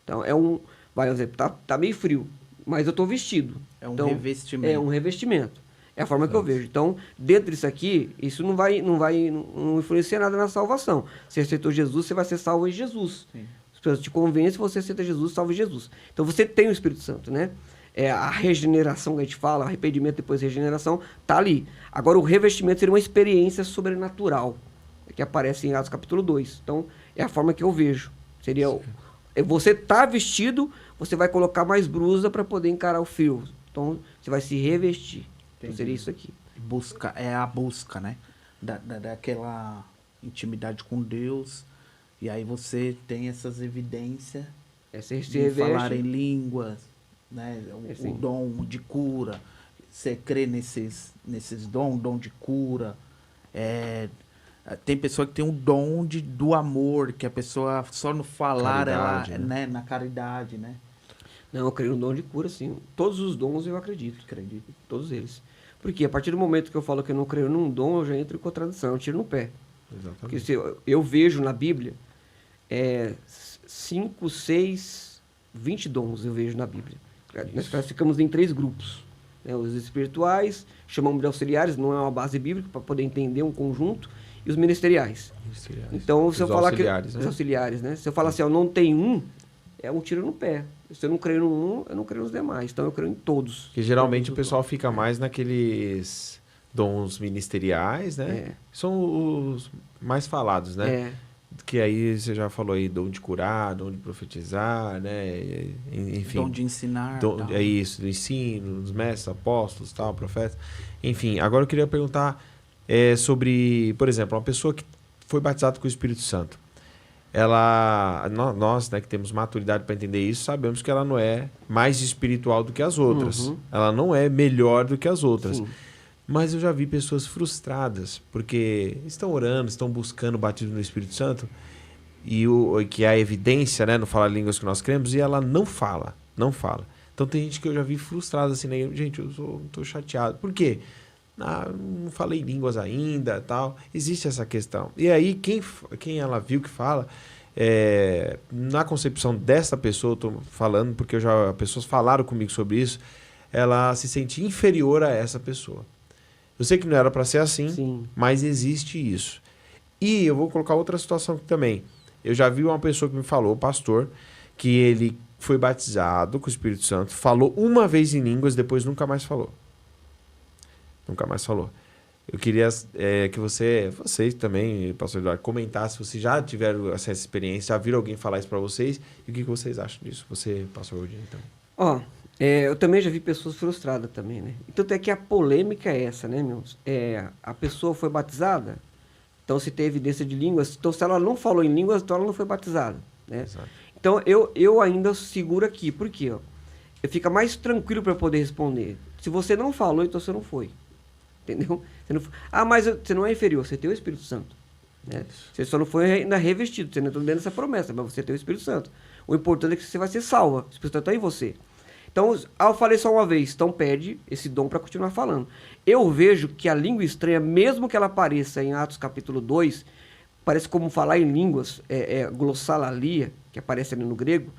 Então, vai dizer, tá meio frio, mas eu estou vestido. Um revestimento. É um revestimento. É a forma que eu vejo. Então, dentro disso aqui, isso não influencia nada na salvação. Você aceitou Jesus, você vai ser salvo em Jesus. Sim. As pessoas te convencem, você aceita Jesus, salvo em Jesus. Então, você tem o Espírito Santo, né? A regeneração que a gente fala, arrependimento depois regeneração, tá ali. Agora, o revestimento seria uma experiência sobrenatural, que aparece em Atos capítulo 2. Então, é a forma que eu vejo. Seria... Você tá vestido, você vai colocar mais blusa para poder encarar o frio. Então, você vai se revestir. Então, seria isso aqui. A busca, né? Daquela intimidade com Deus. E aí você tem essas evidências de falar em línguas, né? O dom de cura. Você crê nesses dons, dom de cura. Tem pessoa que tem um dom do amor, que a pessoa só no falar, caridade, ela, né? Na caridade, né? Não, eu creio no dom de cura, sim. Todos os dons eu acredito. Todos eles. Porque a partir do momento que eu falo que eu não creio num dom, eu já entro em contradição, eu tiro no pé. Exatamente. Porque se eu vejo na Bíblia 5, 6, 20 dons eu vejo na Bíblia. Nós classificamos em 3 grupos. Né? Os espirituais, chamamos de auxiliares, não é uma base bíblica para poder entender um conjunto, e os ministeriais. Então, se eu falar que... Os auxiliares, né? Se eu falar assim, eu não tenho um, é um tiro no pé. Se eu não creio no um, eu não creio nos demais. Então, eu creio em todos. Porque geralmente o pessoal fica mais dons ministeriais, né? São os mais falados, né? Que aí você já falou aí, dom de curar, dom de profetizar, né? Enfim. Dom de ensinar. É isso, do ensino, dos mestres, apóstolos, tal, profetas. Enfim, agora eu queria perguntar sobre, por exemplo, uma pessoa que foi batizada com o Espírito Santo. Nós, né, que temos maturidade para entender isso, sabemos que ela não é mais espiritual do que as outras. Ela não é melhor do que as outras. Sim. Mas eu já vi pessoas frustradas, porque estão orando, estão buscando o batismo no Espírito Santo, que é a evidência, né, no falar línguas que nós cremos, e ela não fala. Então tem gente que eu já vi frustrada assim, né? Gente, eu estou chateado. Por quê? Não falei línguas ainda, tal. Existe essa questão. E aí, quem ela viu que fala, na concepção dessa pessoa, eu estou falando porque pessoas falaram comigo sobre isso, ela se sente inferior a essa pessoa. Eu sei que não era para ser assim, Sim. mas existe isso. E eu vou colocar outra situação aqui também. Eu já vi uma pessoa que me falou, pastor, que ele foi batizado com o Espírito Santo, falou uma vez em línguas, depois nunca mais falou. Eu queria que vocês também, pastor Eduardo, comentassem se vocês já tiveram essa experiência, já viram alguém falar isso para vocês, e o que vocês acham disso? Você, pastor Rodinei, também. Eu também já vi pessoas frustradas também, né? Então, até que a polêmica é essa, né, meus? A pessoa foi batizada, então se tem evidência de línguas, então se ela não falou em línguas, então ela não foi batizada, né? Exato. Então, eu ainda seguro aqui, por quê? Eu fico mais tranquilo para poder responder. Se você não falou, então você não foi. Entendeu? Você não foi. Mas você não é inferior, você tem o Espírito Santo. Né? Você só não foi ainda revestido, você não está dentro dessa promessa, mas você tem o Espírito Santo. O importante é que você vai ser salva, o Espírito Santo está em você. Então, eu falei só uma vez, então pede esse dom para continuar falando. Eu vejo que a língua estranha, mesmo que ela apareça em Atos capítulo 2, parece como falar em línguas, glossalalia, que aparece ali no grego,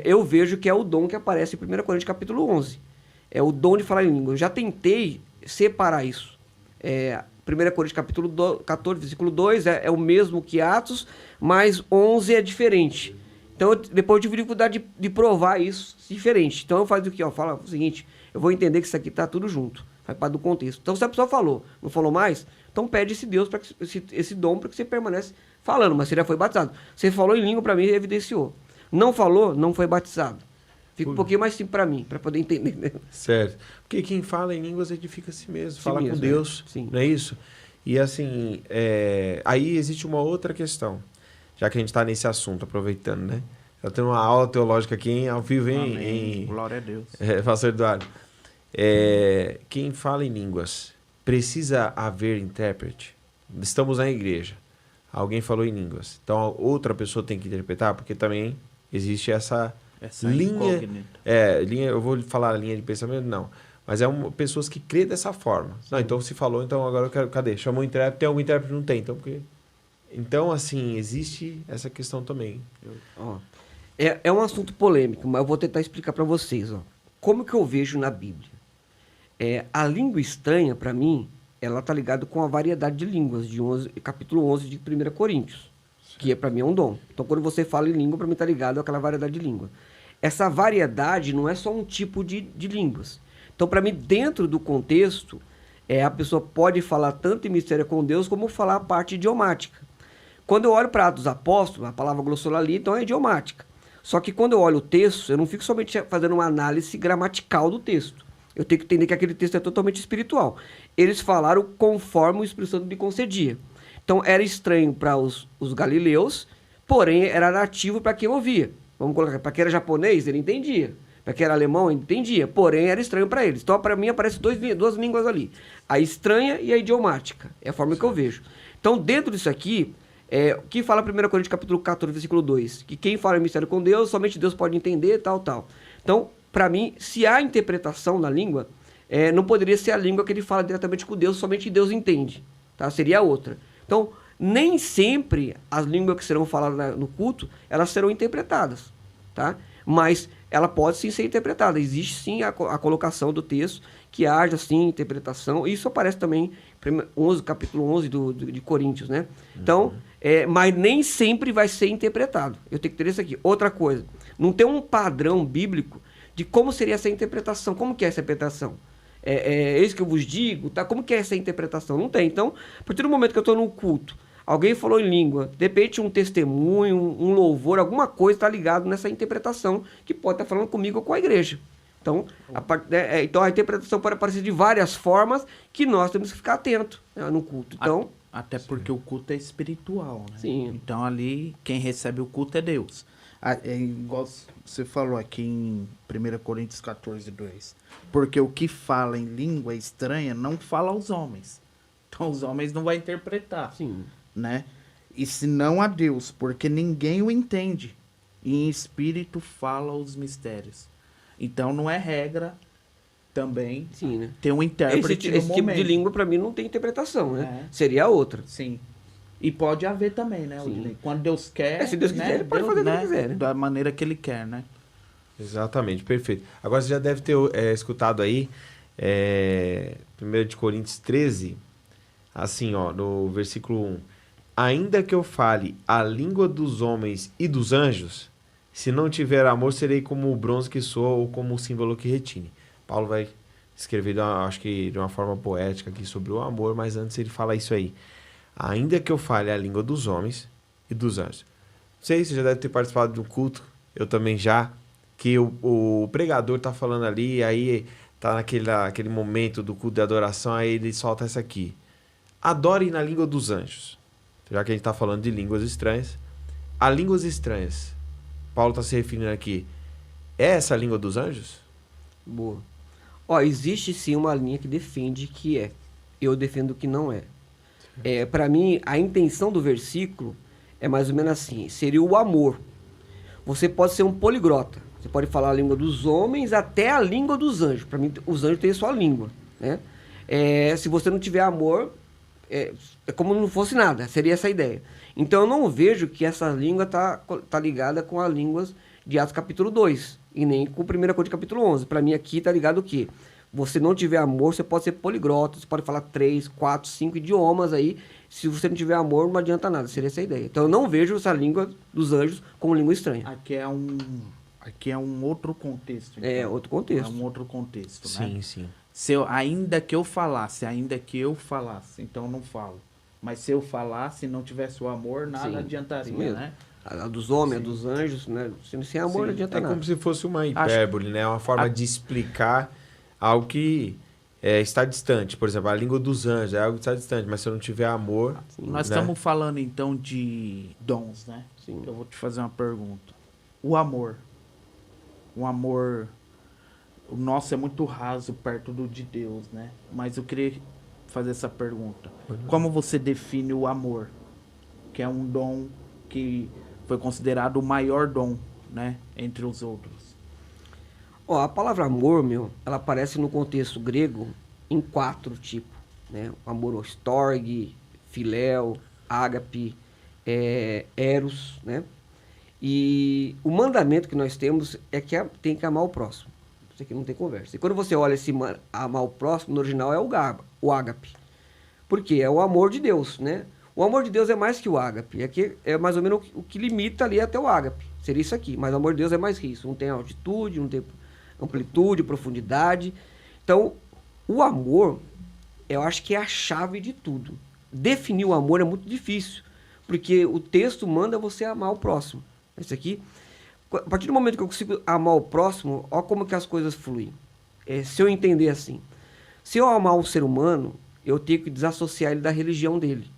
eu vejo que é o dom que aparece em 1 Coríntios capítulo 11. É o dom de falar em língua. Eu já tentei separar isso. 1 Coríntios capítulo 14, versículo 2 é o mesmo que Atos, mas 11 é diferente. Então, depois eu tive dificuldade de provar isso diferente. Então, eu faço o quê? Fala o seguinte, eu vou entender que isso aqui está tudo junto. Faz parte do contexto. Então, se a pessoa falou, não falou mais, então pede esse dom para que você permanece falando, mas você já foi batizado. Você falou em língua para mim e evidenciou. Não falou, não foi batizado. Fica um pouquinho mais simples para mim, para poder entender. Né? Certo. Porque quem fala em línguas edifica a si mesmo, fala mesmo, com Deus, Sim. não é isso? E assim, aí existe uma outra questão, já que a gente está nesse assunto, aproveitando, né? Já tem uma aula teológica aqui ao vivo, em Glória a Deus. Pastor Eduardo. Quem fala em línguas, precisa haver intérprete? Estamos na igreja, alguém falou em línguas, então outra pessoa tem que interpretar, porque também existe essa linha, eu vou falar linha de pensamento, não, mas pessoas que crêem dessa forma. Não, então se falou, então agora eu quero, cadê? Chamou o intérprete, tem algum intérprete? Não tem, então assim, existe essa questão também. É um assunto polêmico, mas eu vou tentar explicar para vocês. Como que eu vejo na Bíblia? A língua estranha, para mim, ela está ligada com a variedade de línguas, capítulo 11 de 1 Coríntios, que para mim é um dom. Então, quando você fala em língua, para mim está ligado àquela variedade de língua. Essa variedade não é só um tipo de línguas. Então, para mim, dentro do contexto, a pessoa pode falar tanto em mistério com Deus, como falar a parte idiomática. Quando eu olho para Atos dos Apóstolos, a palavra glossolalia, então é idiomática. Só que quando eu olho o texto, eu não fico somente fazendo uma análise gramatical do texto. Eu tenho que entender que aquele texto é totalmente espiritual. Eles falaram conforme o Espírito Santo me concedia. Então era estranho para os galileus, porém era nativo para quem ouvia. Vamos colocar, para quem era japonês, ele entendia. Para quem era alemão, ele entendia. Porém era estranho para eles. Então para mim aparecem duas línguas ali. A estranha e a idiomática. É a forma que eu vejo. Então dentro disso aqui, que fala 1 Coríntios capítulo 14, versículo 2, que quem fala em mistério com Deus, somente Deus pode entender, tal. Então, para mim, se há interpretação na língua, não poderia ser a língua que ele fala diretamente com Deus, somente Deus entende, tá? Seria outra. Então, nem sempre as línguas que serão faladas no culto, elas serão interpretadas, tá? Mas ela pode sim ser interpretada. Existe sim a colocação do texto, que haja sim interpretação. Isso aparece também em capítulo 11 de Coríntios, né? Então, mas nem sempre vai ser interpretado. Eu tenho que ter isso aqui. Outra coisa, não tem um padrão bíblico de como seria essa interpretação. Como que é essa interpretação? É isso que eu vos digo, tá? Como que é essa interpretação? Não tem. Então, a partir do momento que eu estou no culto, alguém falou em língua, de repente um testemunho, um louvor, alguma coisa está ligado nessa interpretação que pode estar falando comigo ou com a igreja. Então, então a interpretação pode aparecer de várias formas que nós temos que ficar atento, né, no culto. Então, até porque o culto é espiritual, né? Sim. Então ali quem recebe o culto é Deus. É igual você falou aqui em 1 Coríntios 14:2. Porque o que fala em língua estranha não fala aos homens. Então os homens não vão interpretar, sim. né? E se não a Deus, porque ninguém o entende. E em espírito fala os mistérios. Então não é regra também Sim, né? ter um intérprete Esse no tipo momento. de língua, para mim, não tem interpretação, né? É. Seria a outra. Sim. E pode haver também, né, Sim. Odinei? Quando Deus quer, Se Deus quiser, ele pode fazer o que ele quiser, né? Da maneira que ele quer, né? Exatamente, perfeito. Agora você já deve ter escutado aí, 1 Coríntios 13, assim, ó, no versículo 1. Ainda que eu fale a língua dos homens e dos anjos, se não tiver amor, serei como o bronze que soa ou como o símbolo que retine. Paulo vai escrever, acho que de uma forma poética aqui sobre o amor, mas antes ele fala isso aí. Ainda que eu fale a língua dos homens e dos anjos. Não sei se você já deve ter participado de um culto, eu também já, que o pregador tá falando ali, aí tá naquele momento do culto de adoração, aí ele solta essa aqui. Adore na língua dos anjos. Já que a gente tá falando de línguas estranhas. A línguas estranhas, Paulo tá se referindo aqui, é essa a língua dos anjos? Boa. Ó, existe sim uma linha que defende que é. Eu defendo que não é. Para mim, a intenção do versículo é mais ou menos assim. Seria o amor. Você pode ser um poliglota. Você pode falar a língua dos homens até a língua dos anjos. Para mim, os anjos têm a sua língua, né? Se você não tiver amor, é como não fosse nada. Seria essa a ideia. Então, eu não vejo que essa língua tá ligada com as línguas de Atos capítulo 2. E nem com 1 Coríntios capítulo 11. Para mim, aqui tá ligado o quê? Você não tiver amor, você pode ser poliglota, você pode falar 3, 4, 5 idiomas aí. Se você não tiver amor, não adianta nada. Seria essa a ideia. Então, eu não vejo essa língua dos anjos como língua estranha. Aqui é um outro contexto. Então. É outro contexto. É um outro contexto, Sim, né? sim. Ainda que eu falasse, então não falo. Mas se eu falasse e não tivesse o amor, nada Sim, adiantaria, mesmo. né? A dos homens, Sim. a dos anjos, né? Sem amor Sim. não adianta É nada. como se fosse uma hipérbole, né? Uma forma de explicar algo que está distante. Por exemplo, a língua dos anjos é algo que está distante, mas se eu não tiver amor... Nós né? estamos falando, então, de dons, né? Sim. Eu vou te fazer uma pergunta. O amor. O nosso é muito raso perto do de Deus, né? Mas eu queria fazer essa pergunta. Como você define o amor? Que é um dom que foi considerado o maior dom, né? Entre os outros. Ó, a palavra amor, ela aparece no contexto grego em 4 tipos, né? O amor storge, filéu, ágape, eros, né? E o mandamento que nós temos é que tem que amar o próximo. Isso aqui não tem conversa. E quando você olha esse amar o próximo, no original é o ágape. Por quê? É o amor de Deus, né? O amor de Deus é mais que o ágape. Aqui é mais ou menos o que limita ali até o ágape. Seria isso aqui. Mas o amor de Deus é mais que isso. Não tem altitude, não tem amplitude, profundidade. Então, o amor, eu acho que é a chave de tudo. Definir o amor é muito difícil. Porque o texto manda você amar o próximo. Isso aqui... A partir do momento que eu consigo amar o próximo, olha como que as coisas fluem. Se eu entender assim, se eu amar um ser humano, eu tenho que desassociar ele da religião dele.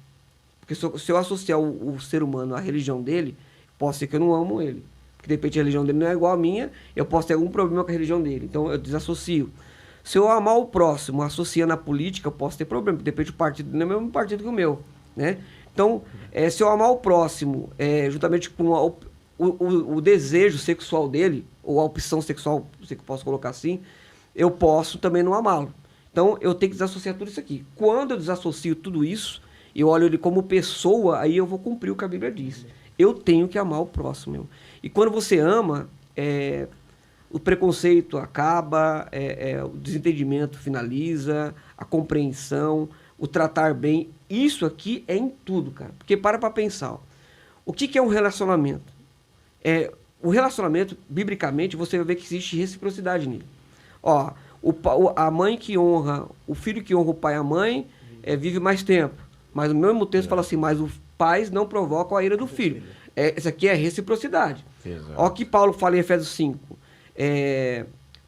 Porque se eu associar o ser humano à religião dele, pode ser que eu não amo ele. Porque de repente a religião dele não é igual à minha, eu posso ter algum problema com a religião dele. Então eu desassocio. Se eu amar o próximo associando a política, eu posso ter problema. Porque de repente o partido não é o mesmo partido que o meu, né? Então, se eu amar o próximo, juntamente com o desejo sexual dele, ou a opção sexual, não sei que eu posso colocar assim, eu posso também não amá-lo. Então, eu tenho que desassociar tudo isso aqui. Quando eu desassocio tudo isso, eu olho ele como pessoa, aí eu vou cumprir o que a Bíblia diz. Eu tenho que amar o próximo. E quando você ama, o preconceito acaba, o desentendimento finaliza, a compreensão, o tratar bem. Isso aqui é em tudo, cara. Porque para pensar. Ó. O que é um relacionamento? O relacionamento, biblicamente, você vai ver que existe reciprocidade nele. Ó, A mãe que honra, o filho que honra o pai e a mãe, vive mais tempo. Mas o mesmo texto fala assim, mas os pais não provocam a ira do filho. Isso aqui é reciprocidade. Exato. Olha o que Paulo fala em Efésios 5.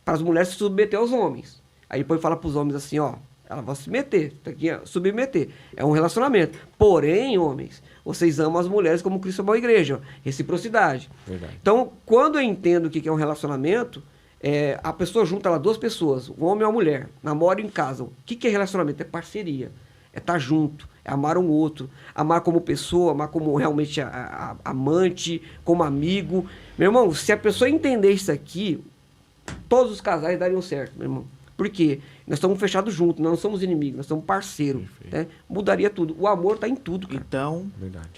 Para as mulheres se submeter aos homens. Aí depois fala para os homens assim, ó, ela vai se meter, tá aqui, ó, submeter. É um relacionamento. Porém, homens, vocês amam as mulheres como Cristo amou a igreja. Reciprocidade. Verdade. Então, quando eu entendo o que é um relacionamento, a pessoa junta lá duas pessoas, um homem e uma mulher, namoram em casa. O que é relacionamento? É parceria. É estar junto, é amar um outro, amar como pessoa, amar como realmente amante, como amigo. Meu irmão, se a pessoa entender isso aqui, todos os casais dariam certo, meu irmão. Por quê? Nós estamos fechados juntos, nós não somos inimigos, nós somos parceiros. Né? Mudaria tudo. O amor está em tudo, cara.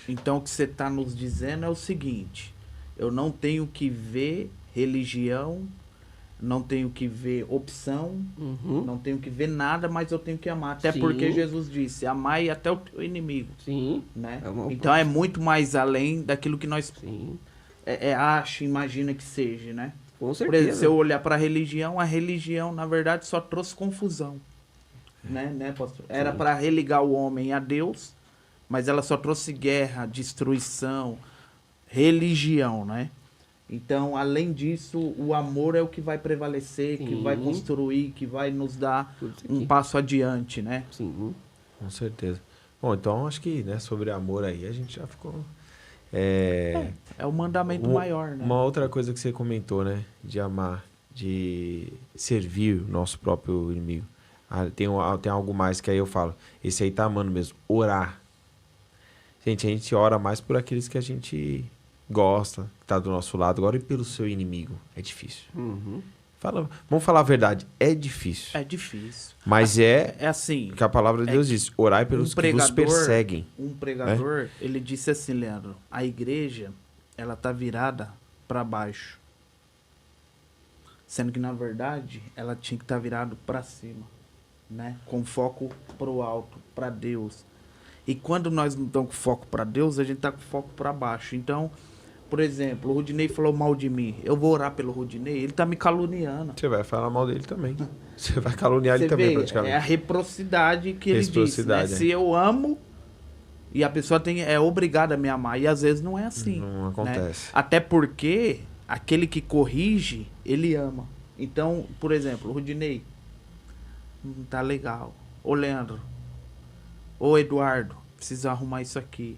Então o que você está nos dizendo é o seguinte: eu não tenho que ver religião, não tenho que ver opção, não tenho que ver nada, mas eu tenho que amar. Até porque Jesus disse, amai até o teu inimigo. Sim. Né? Então é muito mais além daquilo que nós acha, imagina que seja, né? Com certeza. Por exemplo, se eu olhar para a religião, na verdade, só trouxe confusão. Né, pastor? Era para religar o homem a Deus, mas ela só trouxe guerra, destruição, religião, né? Então, além disso, o amor é o que vai prevalecer, que vai construir, que vai nos dar um passo adiante, né? Sim. Com certeza. Bom, então acho que, né, sobre amor aí a gente já ficou... É o mandamento maior, né? Uma outra coisa que você comentou, né? De amar, de servir o nosso próprio inimigo. Tem algo mais que aí eu falo. Esse aí tá amando mesmo. Orar. Gente, a gente ora mais por aqueles que a gente gosta, que tá do nosso lado. Agora, e pelo seu inimigo? É difícil. Vamos falar a verdade. É difícil. É difícil. Mas é assim. Que a palavra de Deus diz. Orai pelos que vos perseguem. Um pregador, ele disse assim, Leandro. A igreja, ela tá virada para baixo. Sendo que, na verdade, ela tinha que estar virada para cima. Né? Com foco pro alto, para Deus. E quando nós não estamos com foco para Deus, a gente tá com foco para baixo. Então... Por exemplo, o Rudinei falou mal de mim. Eu vou orar pelo Rudinei, ele tá me caluniando. Você vai falar mal dele também. Você vai caluniar ele também, praticamente. É a reciprocidade que ele disse, né? Se eu amo, e a pessoa é obrigada a me amar. E às vezes não é assim. Não acontece. Né? Até porque aquele que corrige, ele ama. Então, por exemplo, o Rudinei, tá legal. Ô Leandro, ô Eduardo, precisa arrumar isso aqui.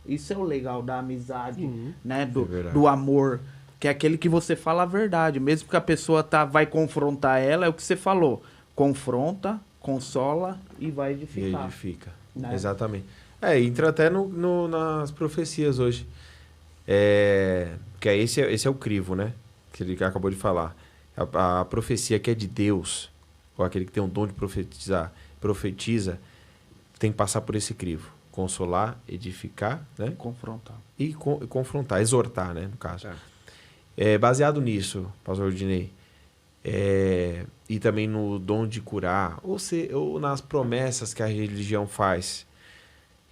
Isso é o legal da amizade, né? Do amor. Que é aquele que você fala a verdade. Mesmo que a pessoa vai confrontar ela, é o que você falou. Confronta, consola e vai edificar. E edifica. Né? Exatamente. Entra até nas profecias hoje. Que esse é o crivo, né? Que ele acabou de falar. A profecia que é de Deus, ou aquele que tem um dom de profetiza, tem que passar por esse crivo. Consolar, edificar, né? Confrontar. E confrontar, exortar, né? No caso. Baseado nisso, pastor Dinei, e também no dom de curar, ou nas promessas que a religião faz.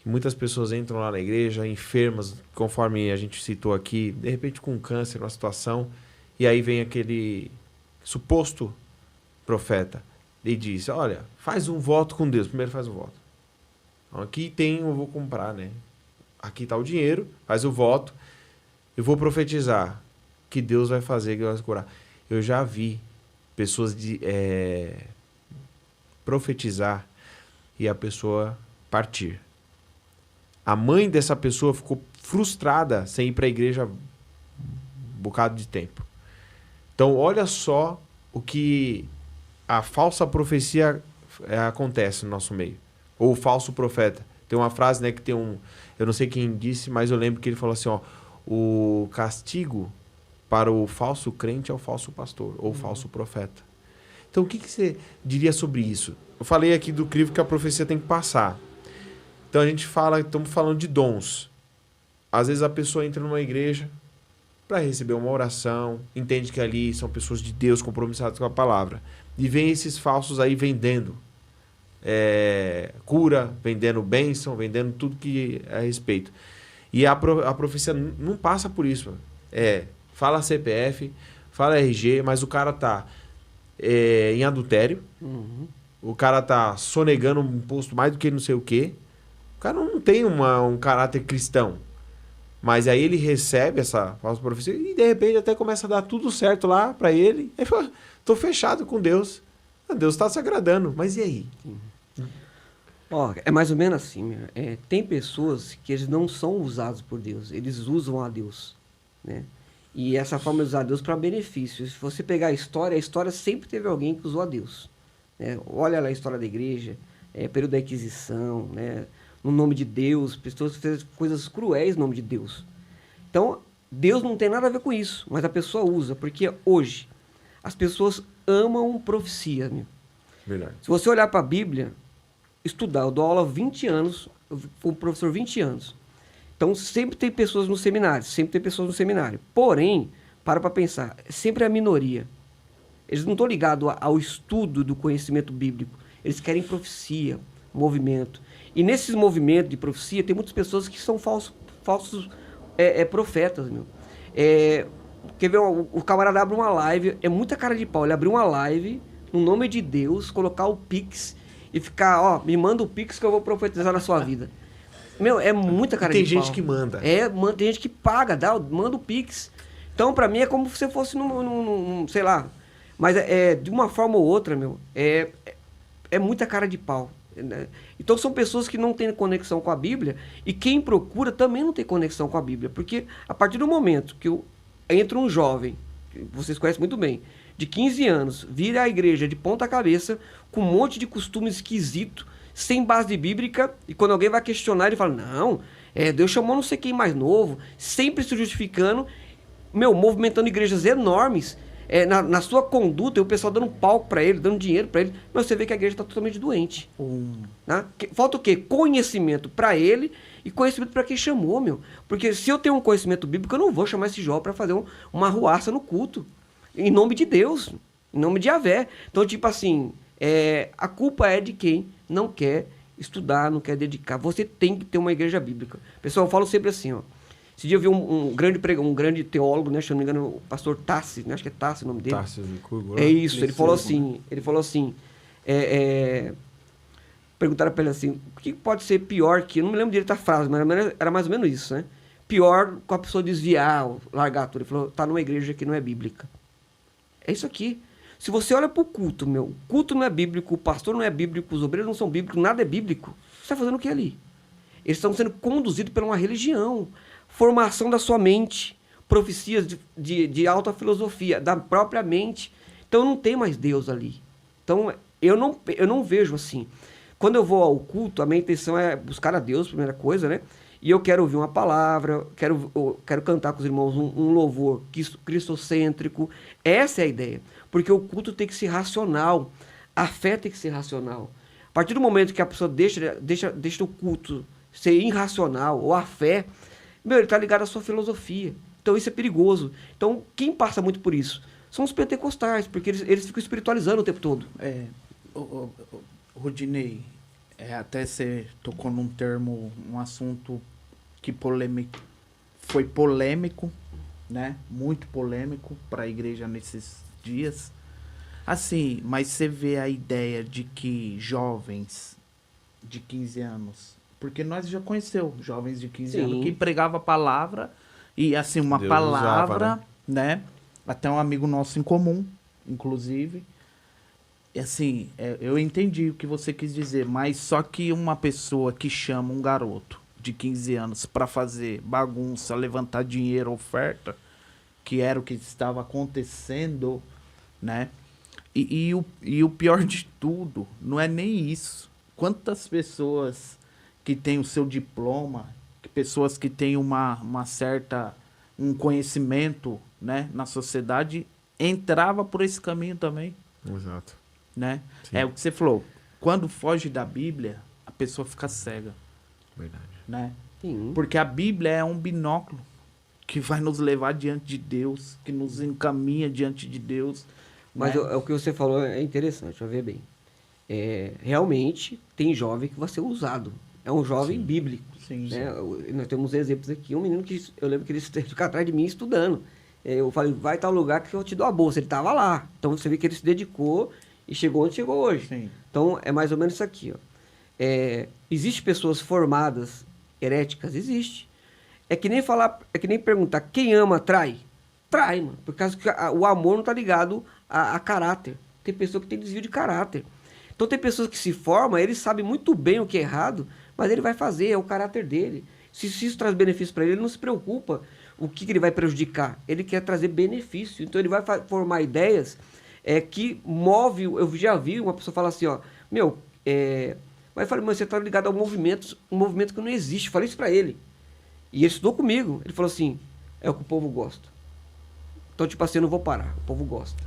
Muitas pessoas entram lá na igreja, enfermas, conforme a gente citou aqui, de repente com câncer, uma situação, e aí vem aquele suposto profeta e diz, olha, faz um voto com Deus. Primeiro faz um voto. Aqui eu vou comprar, né? Aqui está o dinheiro, faz o voto, eu vou profetizar que Deus vai fazer, que Deus vai curar. Eu já vi pessoas profetizar e a pessoa partir. A mãe dessa pessoa ficou frustrada sem ir para a igreja um bocado de tempo. Então, olha só o que a falsa profecia acontece no nosso meio. Ou o falso profeta. Tem uma frase, né, que tem eu não sei quem disse, mas eu lembro que ele falou assim, ó, o castigo para o falso crente é o falso pastor, ou o falso profeta. Então, o que você diria sobre isso? Eu falei aqui do crivo que a profecia tem que passar. Então, estamos falando de dons. Às vezes a pessoa entra numa igreja para receber uma oração, entende que ali são pessoas de Deus compromissadas com a palavra. E vem esses falsos aí vendendo cura, vendendo bênção, vendendo tudo que é a respeito. E a profecia não passa por isso. Fala CPF, fala RG, mas o cara tá em adultério. O cara tá sonegando um imposto mais do que não sei o quê. O cara não tem um caráter cristão. Mas aí ele recebe essa falsa profecia e de repente até começa a dar tudo certo lá pra ele. Ele fala, tô fechado com Deus. Deus tá se agradando. Mas e aí? Ó, é mais ou menos assim, meu. Tem pessoas que eles não são usados por Deus, eles usam a Deus, né? E essa forma de usar a Deus para benefício. Se você pegar a história sempre teve alguém que usou a Deus, né? Olha lá a história da igreja, período da Inquisição, né? No nome de Deus, pessoas fizeram coisas cruéis no nome de Deus. Então, Deus não tem nada a ver com isso, mas a pessoa usa, porque hoje as pessoas amam profecia, meu. Verdade. Se você olhar para a Bíblia, estudar, eu dou aula há 20 anos, eu fui professor 20 anos. Então, sempre tem pessoas no seminário, Porém, para pensar, sempre é a minoria. Eles não estão ligados ao estudo do conhecimento bíblico. Eles querem profecia, movimento. E nesses movimentos de profecia, tem muitas pessoas que são falsos profetas, meu. Quer ver, o camarada abre uma live, é muita cara de pau, ele abriu uma live, no nome de Deus, colocar o Pix e ficar, ó, me manda o Pix que eu vou profetizar na sua vida. Meu, é muita cara de pau. Tem gente que manda. Tem gente que paga, manda o Pix. Então, pra mim, é como se você fosse sei lá. Mas de uma forma ou outra, meu, é muita cara de pau. Né? Então, são pessoas que não têm conexão com a Bíblia e quem procura também não tem conexão com a Bíblia. Porque a partir do momento que entra um jovem, que vocês conhecem muito bem, de 15 anos, vira a igreja de ponta cabeça, com um monte de costume esquisito, sem base bíblica, e quando alguém vai questionar, ele fala, não, Deus chamou não sei quem mais novo, sempre se justificando, movimentando igrejas enormes, na sua conduta, e o pessoal dando palco para ele, dando dinheiro para ele, mas você vê que a igreja está totalmente doente. Né? Falta o quê? Conhecimento para ele e conhecimento para quem chamou, meu. Porque se eu tenho um conhecimento bíblico, eu não vou chamar esse jovem para fazer uma arruaça no culto, em nome de Deus, em nome de Yahvé. Então, tipo assim, a culpa é de quem não quer estudar, não quer dedicar. Você tem que ter uma igreja bíblica. Pessoal, eu falo sempre assim, ó. Esse dia eu vi um grande teólogo, né, se eu não me engano, o pastor Tassi, né, acho que é Tassi o nome dele. Tassi, é isso, ele falou assim, perguntaram para ele assim, o que pode ser pior que, eu não me lembro direito da frase, mas era mais ou menos isso, né? Pior com a pessoa desviar, largar tudo. Ele falou, tá numa igreja que não é bíblica. É isso aqui. Se você olha para o culto, o culto não é bíblico, o pastor não é bíblico, os obreiros não são bíblicos, nada é bíblico. Você está fazendo o que ali? Eles estão sendo conduzidos por uma religião, formação da sua mente, profecias de alta filosofia, da própria mente. Então não tem mais Deus ali. Então eu não vejo assim. Quando eu vou ao culto, a minha intenção é buscar a Deus, primeira coisa, né? E eu quero ouvir uma palavra, quero cantar com os irmãos um louvor cristocêntrico. Essa é a ideia. Porque o culto tem que ser racional. A fé tem que ser racional. A partir do momento que a pessoa deixa o culto ser irracional, ou a fé, ele está ligado à sua filosofia. Então isso é perigoso. Então quem passa muito por isso? São os pentecostais, porque eles ficam espiritualizando o tempo todo. Rudinei, até você tocou num termo, um assunto que foi polêmico, né? Muito polêmico para a igreja nesses dias. Assim, mas você vê a ideia de que jovens de 15 anos, porque nós já conheceu jovens de 15 anos que pregava a palavra e assim, uma Deus palavra, usava, né? Até um amigo nosso em comum, inclusive. E assim, eu entendi o que você quis dizer, mas só que uma pessoa que chama um garoto de 15 anos para fazer bagunça, levantar dinheiro, oferta, que era o que estava acontecendo, né? E o pior de tudo, não é nem isso. Quantas pessoas que têm o seu diploma, pessoas que têm um conhecimento, né, na sociedade, entrava por esse caminho também. Exato. Né? É o que você falou. Quando foge da Bíblia, a pessoa fica cega. Verdade. Né? Sim. Porque a Bíblia é um binóculo que vai nos levar diante de Deus, que nos encaminha diante de Deus. Mas né? O que você falou é interessante, vai ver bem. Realmente, tem jovem que vai ser usado. É um jovem bíblico. Sim, né? Nós temos exemplos aqui. Um menino que eu lembro que ele fica atrás de mim estudando. Eu falei, vai tal lugar que eu te dou a bolsa. Ele tava lá. Então você vê que ele se dedicou e chegou onde chegou hoje. Sim. Então é mais ou menos isso aqui, ó. Existe pessoas formadas, heréticas? Existe. É que nem perguntar, quem ama trai? Trai, mano. Por causa que o amor não tá ligado a caráter. Tem pessoa que tem desvio de caráter. Então tem pessoas que se formam, ele sabe muito bem o que é errado, mas ele vai fazer, é o caráter dele. Se isso traz benefício para ele, ele não se preocupa o que ele vai prejudicar. Ele quer trazer benefício. Então ele vai formar ideias que move. Eu já vi uma pessoa falar assim, ó, mas eu falei, mas você tá ligado ao movimento, um movimento que não existe. Eu falei isso para ele. E ele estudou comigo. Ele falou assim, é o que o povo gosta. Então, tipo assim, eu não vou parar, o povo gosta.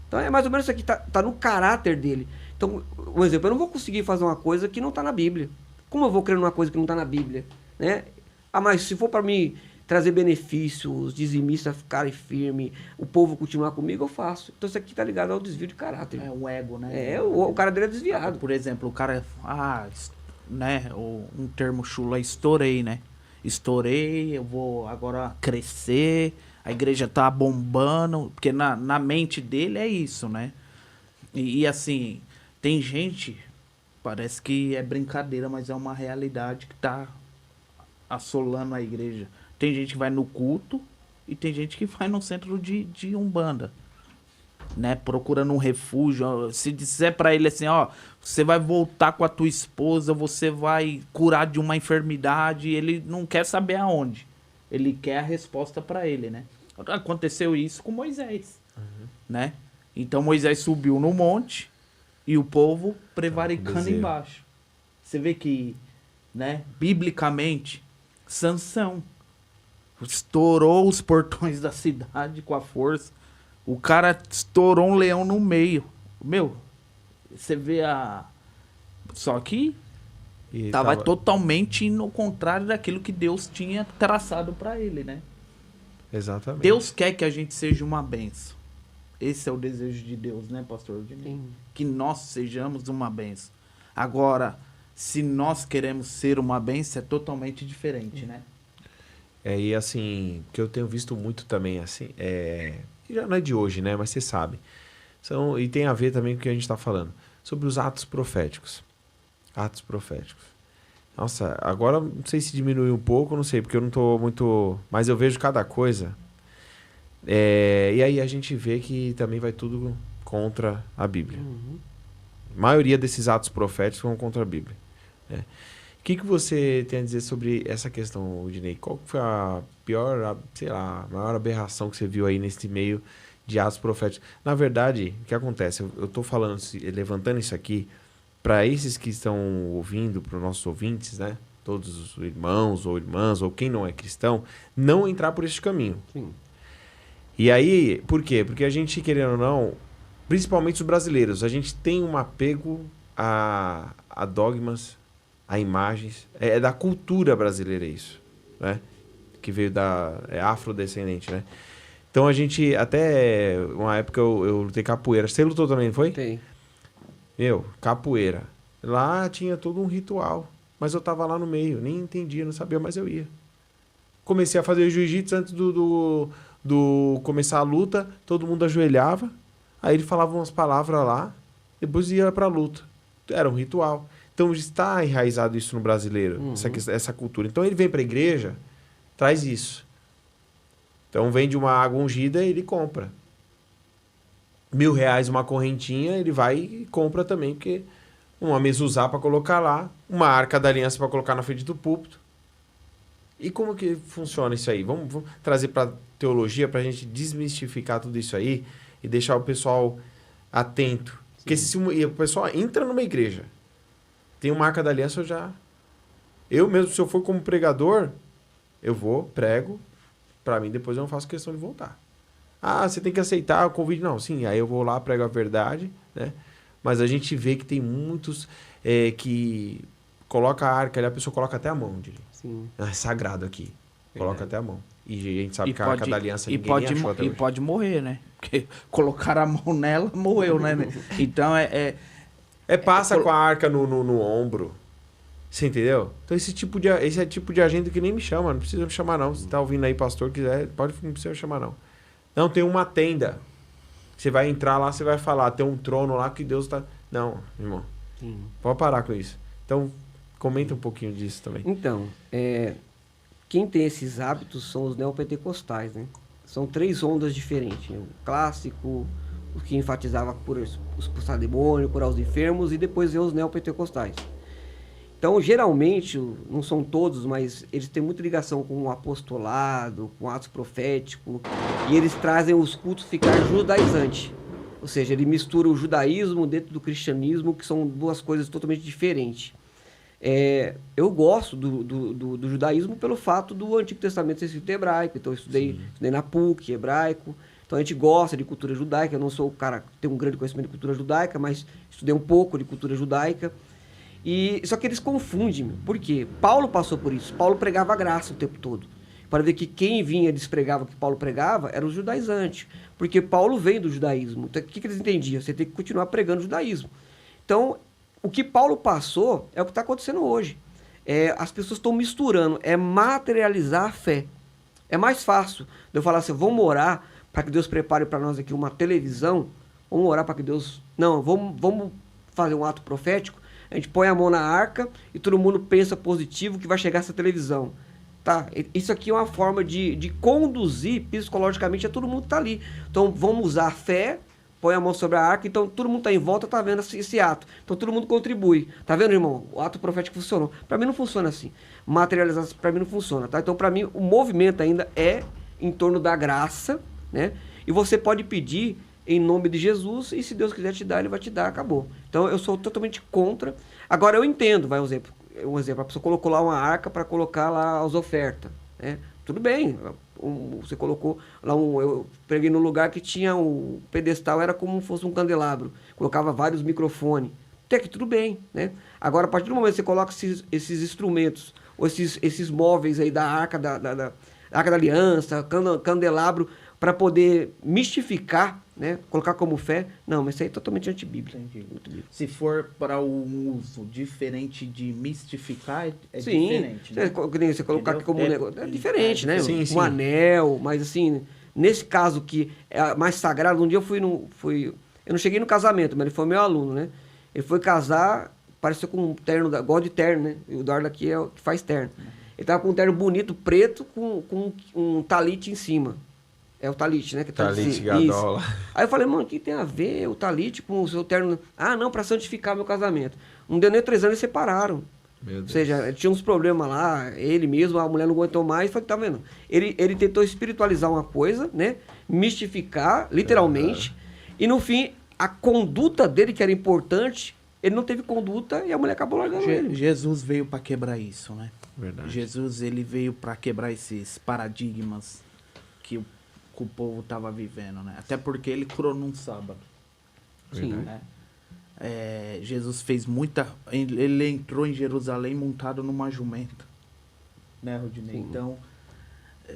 Então é mais ou menos isso aqui, tá no caráter dele. Então, um exemplo, eu não vou conseguir fazer uma coisa que não está na Bíblia. Como eu vou crer numa coisa que não está na Bíblia? Né? Mas se for para mim trazer benefícios, os dizimistas ficarem firmes, o povo continuar comigo, eu faço. Então isso aqui tá ligado ao desvio de caráter. É o ego, né? O cara dele é desviado. Por exemplo, o cara, né, um termo chulo é estourei, né? Estourei, eu vou agora crescer, a igreja tá bombando, porque na mente dele é isso, né? E assim, tem gente, parece que é brincadeira, mas é uma realidade que tá assolando a igreja. Tem gente que vai no culto e tem gente que vai no centro de Umbanda, né? Procurando um refúgio. Se disser pra ele assim, ó, você vai voltar com a tua esposa, você vai curar de uma enfermidade, ele não quer saber aonde. Ele quer a resposta pra ele, né? Aconteceu isso com Moisés, né? Então Moisés subiu no monte e o povo prevaricando embaixo. Você vê que, né, biblicamente, Sansão estourou os portões da cidade com a força. O cara estourou um leão no meio. Meu, você vê Só que tava totalmente no contrário daquilo que Deus tinha traçado pra ele, né? Exatamente. Deus quer que a gente seja uma bênção. Esse é o desejo de Deus, né, pastor Odinei? Que nós sejamos uma bênção. Agora, se nós queremos ser uma bênção, é totalmente diferente, né? E assim, que eu tenho visto muito também, assim, já não é de hoje, né? Mas você sabe. E tem a ver também com o que a gente está falando. Sobre os atos proféticos. Atos proféticos. Nossa, agora não sei se diminuiu um pouco, não sei, porque eu não tô muito... Mas eu vejo cada coisa. E aí a gente vê que também vai tudo contra a Bíblia. A maioria desses atos proféticos vão contra a Bíblia. O que você tem a dizer sobre essa questão, Odinei? Qual foi a pior, sei lá, a maior aberração que você viu aí nesse meio de atos proféticos? Na verdade, o que acontece? Eu estou falando, levantando isso aqui para esses que estão ouvindo, para os nossos ouvintes, né? Todos os irmãos ou irmãs, ou quem não é cristão, não entrar por esse caminho. Sim. E aí, por quê? Porque a gente, querendo ou não, principalmente os brasileiros, a gente tem um apego a dogmas, a imagens. É da cultura brasileira isso, né? Que veio afrodescendente, né? Então a gente, até uma época eu lutei capoeira. Você lutou também, não foi? Tem. Capoeira. Lá tinha todo um ritual. Mas eu tava lá no meio, nem entendia, não sabia, mas eu ia. Comecei a fazer jiu-jitsu antes do começar a luta, todo mundo ajoelhava, aí ele falava umas palavras lá, depois ia pra luta. Era um ritual. Então está enraizado isso no brasileiro, essa cultura. Então ele vem pra igreja, traz isso. Então vende uma água ungida, ele compra. R$1.000 uma correntinha, ele vai e compra também, porque uma mezuzá para colocar lá, uma arca da aliança para colocar na frente do púlpito. E como que funciona isso aí? Vamos trazer para teologia para a gente desmistificar tudo isso aí e deixar o pessoal atento. Sim. Porque se o pessoal entra numa igreja, tem uma arca da aliança, eu mesmo, se eu for como pregador, eu vou, prego, para mim depois eu não faço questão de voltar. Você tem que aceitar o convite. Não, sim, aí eu vou lá, prego a verdade, né? Mas a gente vê que tem muitos que coloca a arca ali, a pessoa coloca até a mão, diria. Sim. É sagrado aqui. Coloca até a mão. E a gente sabe que a arca da aliança ninguém nem achou até hoje. E pode morrer, né? Porque colocar a mão nela, morreu, né? Então passa com a arca no ombro. Você entendeu? Então esse é tipo de agenda que nem me chama. Não precisa me chamar, não. Se tá ouvindo aí, pastor, quiser, não precisa me chamar, não. Não, tem uma tenda. Você vai entrar lá, você vai falar, tem um trono lá que Deus tá... Não, irmão. Sim. Pode parar com isso. Então, comenta um pouquinho disso também. Então, quem tem esses hábitos são os neopentecostais, né? São 3 ondas diferentes, né? O clássico, o que enfatizava por expulsar demônio, curar os enfermos, e depois vem os neopentecostais. Então, geralmente, não são todos, mas eles têm muita ligação com o apostolado, com o atos profético, e eles trazem os cultos ficar judaizantes. Ou seja, ele mistura o judaísmo dentro do cristianismo, que são 2 coisas totalmente diferentes. Eu gosto do judaísmo pelo fato do Antigo Testamento ser escrito em hebraico, então eu estudei na PUC, hebraico, então a gente gosta de cultura judaica. Eu não sou o cara que tem um grande conhecimento de cultura judaica, mas estudei um pouco de cultura judaica. Só que eles confundem, por quê? Paulo passou por isso, Paulo pregava graça o tempo todo, para ver que quem vinha e despregava o que Paulo pregava eram os judaizantes, porque Paulo vem do judaísmo. Então o que eles entendiam? Você tem que continuar pregando o judaísmo. Então, o que Paulo passou é o que está acontecendo hoje. As pessoas estão misturando, materializar a fé. É mais fácil de eu falar assim, vamos orar para que Deus prepare para nós aqui uma televisão, vamos orar para que Deus... Não, vamos fazer um ato profético, a gente põe a mão na arca e todo mundo pensa positivo que vai chegar essa televisão. Tá? Isso aqui é uma forma de conduzir psicologicamente a todo mundo que está ali. Então, vamos usar a fé, põe a mão sobre a arca, então todo mundo está em volta, está vendo esse ato. Então todo mundo contribui. Tá vendo, irmão? O ato profético funcionou. Para mim não funciona assim. Materializar para mim não funciona, tá? Então para mim o movimento ainda é em torno da graça, né? E você pode pedir em nome de Jesus, e se Deus quiser te dar, Ele vai te dar, acabou. Então eu sou totalmente contra. Agora eu entendo, um exemplo, a pessoa colocou lá uma arca para colocar lá as ofertas, né? Tudo bem, você colocou lá eu preguei num lugar que tinha o pedestal, era como se fosse um candelabro, colocava vários microfones, até que tudo bem, né? Agora, a partir do momento que você coloca esses instrumentos, ou esses móveis aí da arca da Arca da Aliança, candelabro, para poder mistificar, né? Colocar como fé, não, mas isso aí é totalmente antibíblico. Se for para um uso diferente de mistificar, sim, diferente, né? Você colocar aqui como um negócio, é diferente, né? Sim, sim. Um anel, mas assim, nesse caso que é mais sagrado, um dia eu não cheguei no casamento, mas ele foi meu aluno, né? Ele foi casar, pareceu com um terno, gosto de terno, né? E o Eduardo aqui é o que faz terno. Ele tava com um terno bonito, preto, com um talite em cima. É o talite, né? Que Talite gadola. Aí eu falei, mano, o que tem a ver o talite com o seu terno? Ah, não, para santificar meu casamento. Não deu nem 3 anos e separaram. Meu Deus. Ou seja, tinha uns problemas lá, ele mesmo, a mulher não aguentou mais, foi, tá vendo? Ele tentou espiritualizar uma coisa, né? Mistificar, literalmente. E no fim, a conduta dele, que era importante, ele não teve conduta e a mulher acabou largando ele. Jesus veio para quebrar isso, né? Verdade. Jesus, ele veio para quebrar esses paradigmas que o povo estava vivendo, né? Até porque ele curou num sábado. Sim. Né? Jesus fez muita... Ele entrou em Jerusalém montado numa jumenta. Né, Rodinei? Sim. Então,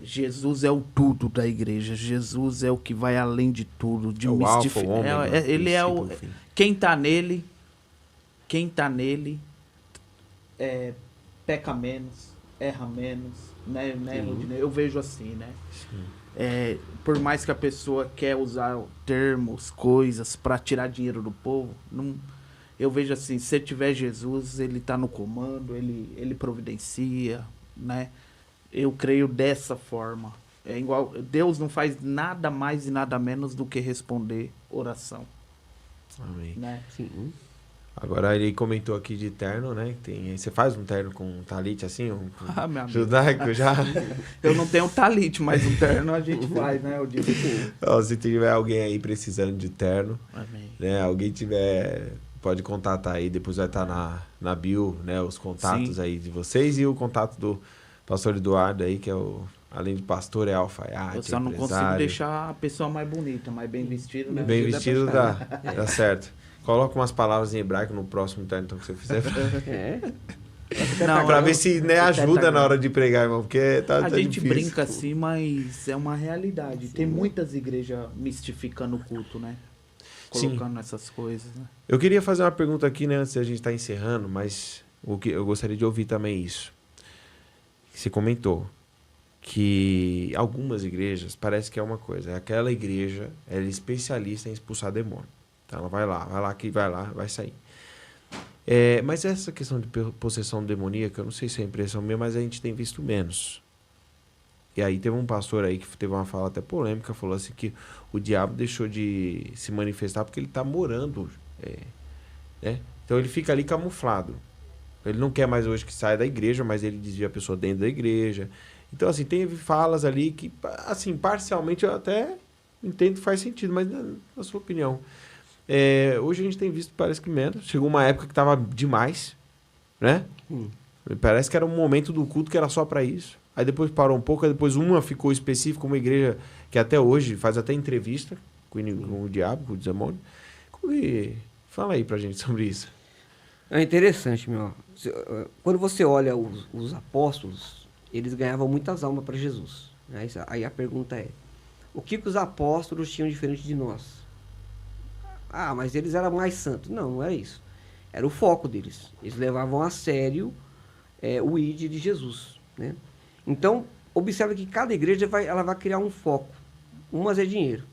Jesus é o tudo da igreja. Jesus é o que vai além de tudo. De o alfa, o ômega, ele é o... Quem tá nele, peca menos, erra menos, né, Rodinei? Eu vejo assim, né? Sim. Por mais que a pessoa quer usar termos, coisas para tirar dinheiro do povo, eu vejo assim, se tiver Jesus, ele tá no comando, ele providencia, né? Eu creio dessa forma. É igual, Deus não faz nada mais e nada menos do que responder oração. Amém. Né? Sim. Agora ele comentou aqui de terno, né? Você faz um terno com um talite assim? Meu amigo. Judaico já? Eu não tenho talite, mas um terno a gente faz, né? Eu digo. Se tiver alguém aí precisando de terno, Amém. né? Alguém tiver, pode contatar aí, depois vai estar na bio, né? Os contatos Sim. aí de vocês e o contato do pastor Eduardo aí, que é além de pastor, é alfaiate, Eu só não consigo deixar a pessoa mais bonita, mais bem vestida, né? Bem vestido dá certo. Coloca umas palavras em hebraico no próximo terno então, que você fizer. Pra ver se ajuda na hora de pregar, irmão, porque tá gente difícil. Brinca assim, mas é uma realidade. Sim. Tem muitas igrejas mistificando o culto, né? Colocando Sim. essas coisas, né? Eu queria fazer uma pergunta aqui, né, antes da gente estar encerrando, mas eu gostaria de ouvir também isso. Você comentou que algumas igrejas, parece que é uma coisa, aquela igreja, ela é especialista em expulsar demônio. Então ela vai lá, que vai lá, vai sair. Mas essa questão de possessão demoníaca, eu não sei se é impressão minha, mas a gente tem visto menos. E aí teve um pastor aí que teve uma fala até polêmica, falou assim que o diabo deixou de se manifestar porque ele está morando, né? Então ele fica ali camuflado. Ele não quer mais hoje que saia da igreja, mas ele desvia a pessoa dentro da igreja. Então, assim, teve falas ali que, assim, parcialmente eu até entendo que faz sentido, mas na sua opinião. Hoje a gente tem visto, parece que menos. Chegou uma época que estava demais, né? Parece que era um momento do culto que era só para isso. Aí depois parou um pouco, aí depois uma ficou específica, uma igreja que até hoje faz até entrevista com o diabo, com o demônio. Fala aí pra gente sobre isso. É interessante, meu. Quando você olha os apóstolos, eles ganhavam muitas almas para Jesus. Aí a pergunta é, o que os apóstolos tinham diferente de nós? Ah, mas eles eram mais santos. Não, não era isso. Era o foco deles. Eles levavam a sério o ID de Jesus, né? Então, observa que cada igreja ela vai criar um foco. Umas é dinheiro,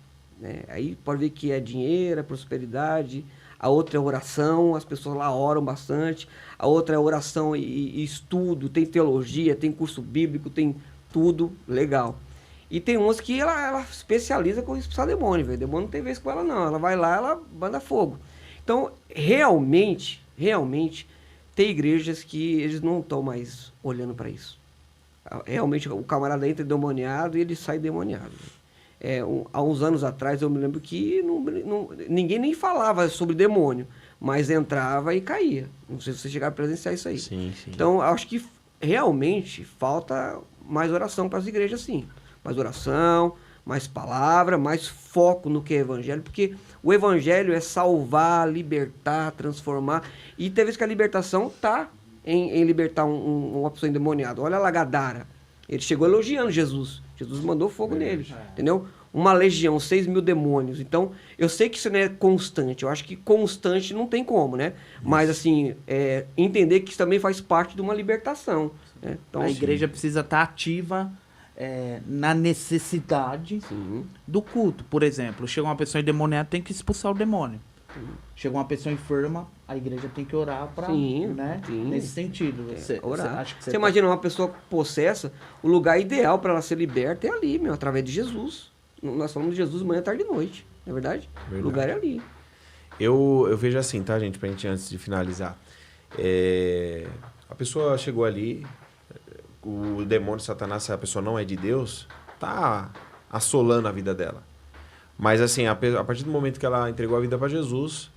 né? Aí pode ver que é dinheiro, é prosperidade. A outra é oração, as pessoas lá oram bastante. A outra é oração e estudo, tem teologia, tem curso bíblico, tem tudo legal. E tem umas que ela especializa com expulsar demônio, velho. Demônio não tem vez com ela, não. Ela vai lá, ela manda fogo. Então, realmente, tem igrejas que eles não estão mais olhando para isso. Realmente, o camarada entra endemoniado e ele sai demoniado. Há uns anos atrás, eu me lembro que ninguém nem falava sobre demônio, mas entrava e caía. Não sei se você chegaram a presenciar isso aí. Sim. Então, acho que realmente falta mais oração para as igrejas, sim. Mais oração, mais palavra, mais foco no que é evangelho, porque o evangelho é salvar, libertar, transformar. E tem vezes que a libertação está em libertar uma pessoa endemoniada. Olha lá Gadara. Ele chegou elogiando Jesus. Jesus mandou fogo nele, entendeu? Uma legião, 6.000 demônios. Então, eu sei que isso não é constante. Eu acho que constante não tem como, né? Mas, assim, entender que isso também faz parte de uma libertação. Né? Então, a igreja precisa estar ativa na necessidade do culto. Por exemplo, chega uma pessoa endemoniada, tem que expulsar o demônio. Chega uma pessoa enferma, a igreja tem que orar para, né? Nesse sentido. Você imagina uma pessoa possessa, o lugar ideal para ela ser liberta é ali, através de Jesus. Nós falamos de Jesus manhã, tarde e noite, não é verdade? O lugar é ali. Eu vejo assim, tá, gente, pra gente antes de finalizar. A pessoa chegou ali, o demônio, Satanás, se a pessoa não é de Deus, tá assolando a vida dela. Mas assim, a partir do momento que ela entregou a vida para Jesus,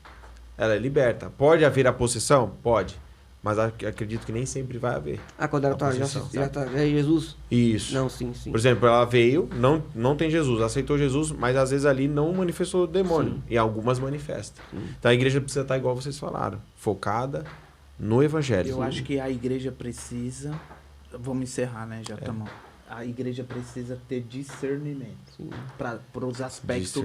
ela é liberta. Pode haver a possessão? Pode. Mas acredito que nem sempre vai haver. Quando ela já tá é Jesus? Isso. Não, sim. Por exemplo, ela veio, não tem Jesus, aceitou Jesus, mas às vezes ali não manifestou o demônio. Sim. E algumas manifestam. Então a igreja precisa estar igual vocês falaram, focada no evangelho. Eu acho que a igreja precisa... Vamos encerrar, né? Já estamos... A igreja precisa ter discernimento para os aspectos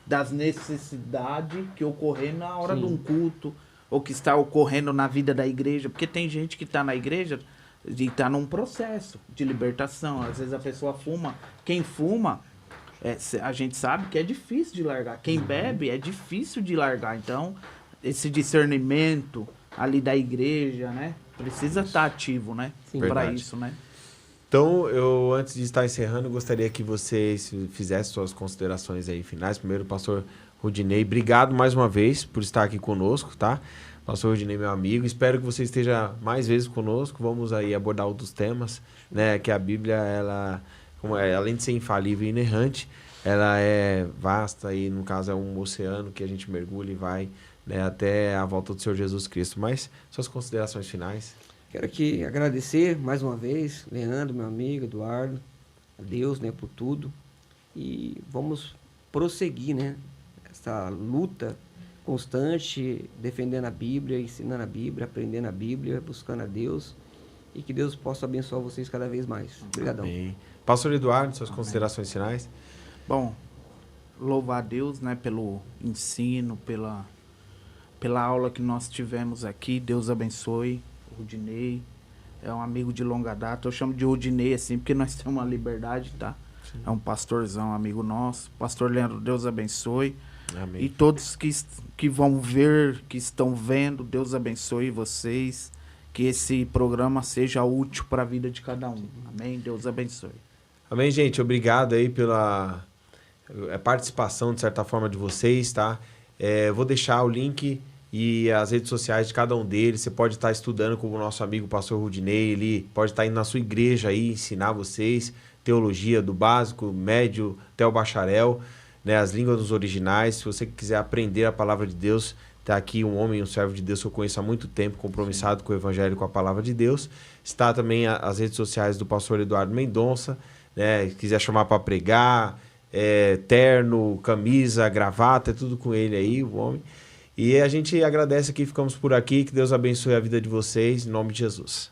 das necessidades que ocorrem na hora de um culto ou que está ocorrendo na vida da igreja. Porque tem gente que está na igreja e está num processo de libertação. Às vezes a pessoa fuma. Quem fuma, a gente sabe que é difícil de largar. Quem bebe é difícil de largar. Então, esse discernimento ali da igreja, né? Precisa estar ativo, né? Para isso, né? Então, eu, antes de estar encerrando, gostaria que vocês fizessem suas considerações aí finais. Primeiro, pastor Rudinei, obrigado mais uma vez por estar aqui conosco, tá? Pastor Rudinei, meu amigo, espero que você esteja mais vezes conosco. Vamos aí abordar outros temas, né? Que a Bíblia, ela, além de ser infalível e inerrante, ela é vasta e, no caso, é um oceano que a gente mergulha e vai, né, até a volta do Senhor Jesus Cristo. Mas, suas considerações finais? Quero aqui agradecer mais uma vez, Leandro, meu amigo, Eduardo, a Deus, né, por tudo. E vamos prosseguir, né, essa luta constante, defendendo a Bíblia, ensinando a Bíblia, aprendendo a Bíblia, buscando a Deus. E que Deus possa abençoar vocês cada vez mais. Obrigadão. Amém. Pastor Eduardo, suas considerações finais? Bom, louvar a Deus, né, pelo ensino, pela aula que nós tivemos aqui. Deus abençoe. Rudinei, É um amigo de longa data. Eu chamo de Rudinei, assim, porque nós temos uma liberdade, tá? Sim. É um pastorzão, amigo nosso. Pastor Leandro, Deus abençoe. Amém. E todos que vão ver, que estão vendo, Deus abençoe vocês. Que esse programa seja útil para a vida de cada um. Amém? Deus abençoe. Amém, gente. Obrigado aí pela participação, de certa forma, de vocês, tá? Vou deixar o link e as redes sociais de cada um deles. Você pode estar estudando com o nosso amigo pastor Rudinei, ele pode estar indo na sua igreja aí, ensinar vocês teologia do básico, médio, até o bacharel, né? As línguas dos originais. Se você quiser aprender a palavra de Deus, está aqui um homem, um servo de Deus que eu conheço há muito tempo, compromissado Sim. com o evangelho, com a palavra de Deus. Está também as redes sociais do pastor Eduardo Mendonça, né? Se quiser chamar para pregar, terno, camisa, gravata, é tudo com ele aí, o homem. E a gente agradece aqui, ficamos por aqui, que Deus abençoe a vida de vocês, em nome de Jesus.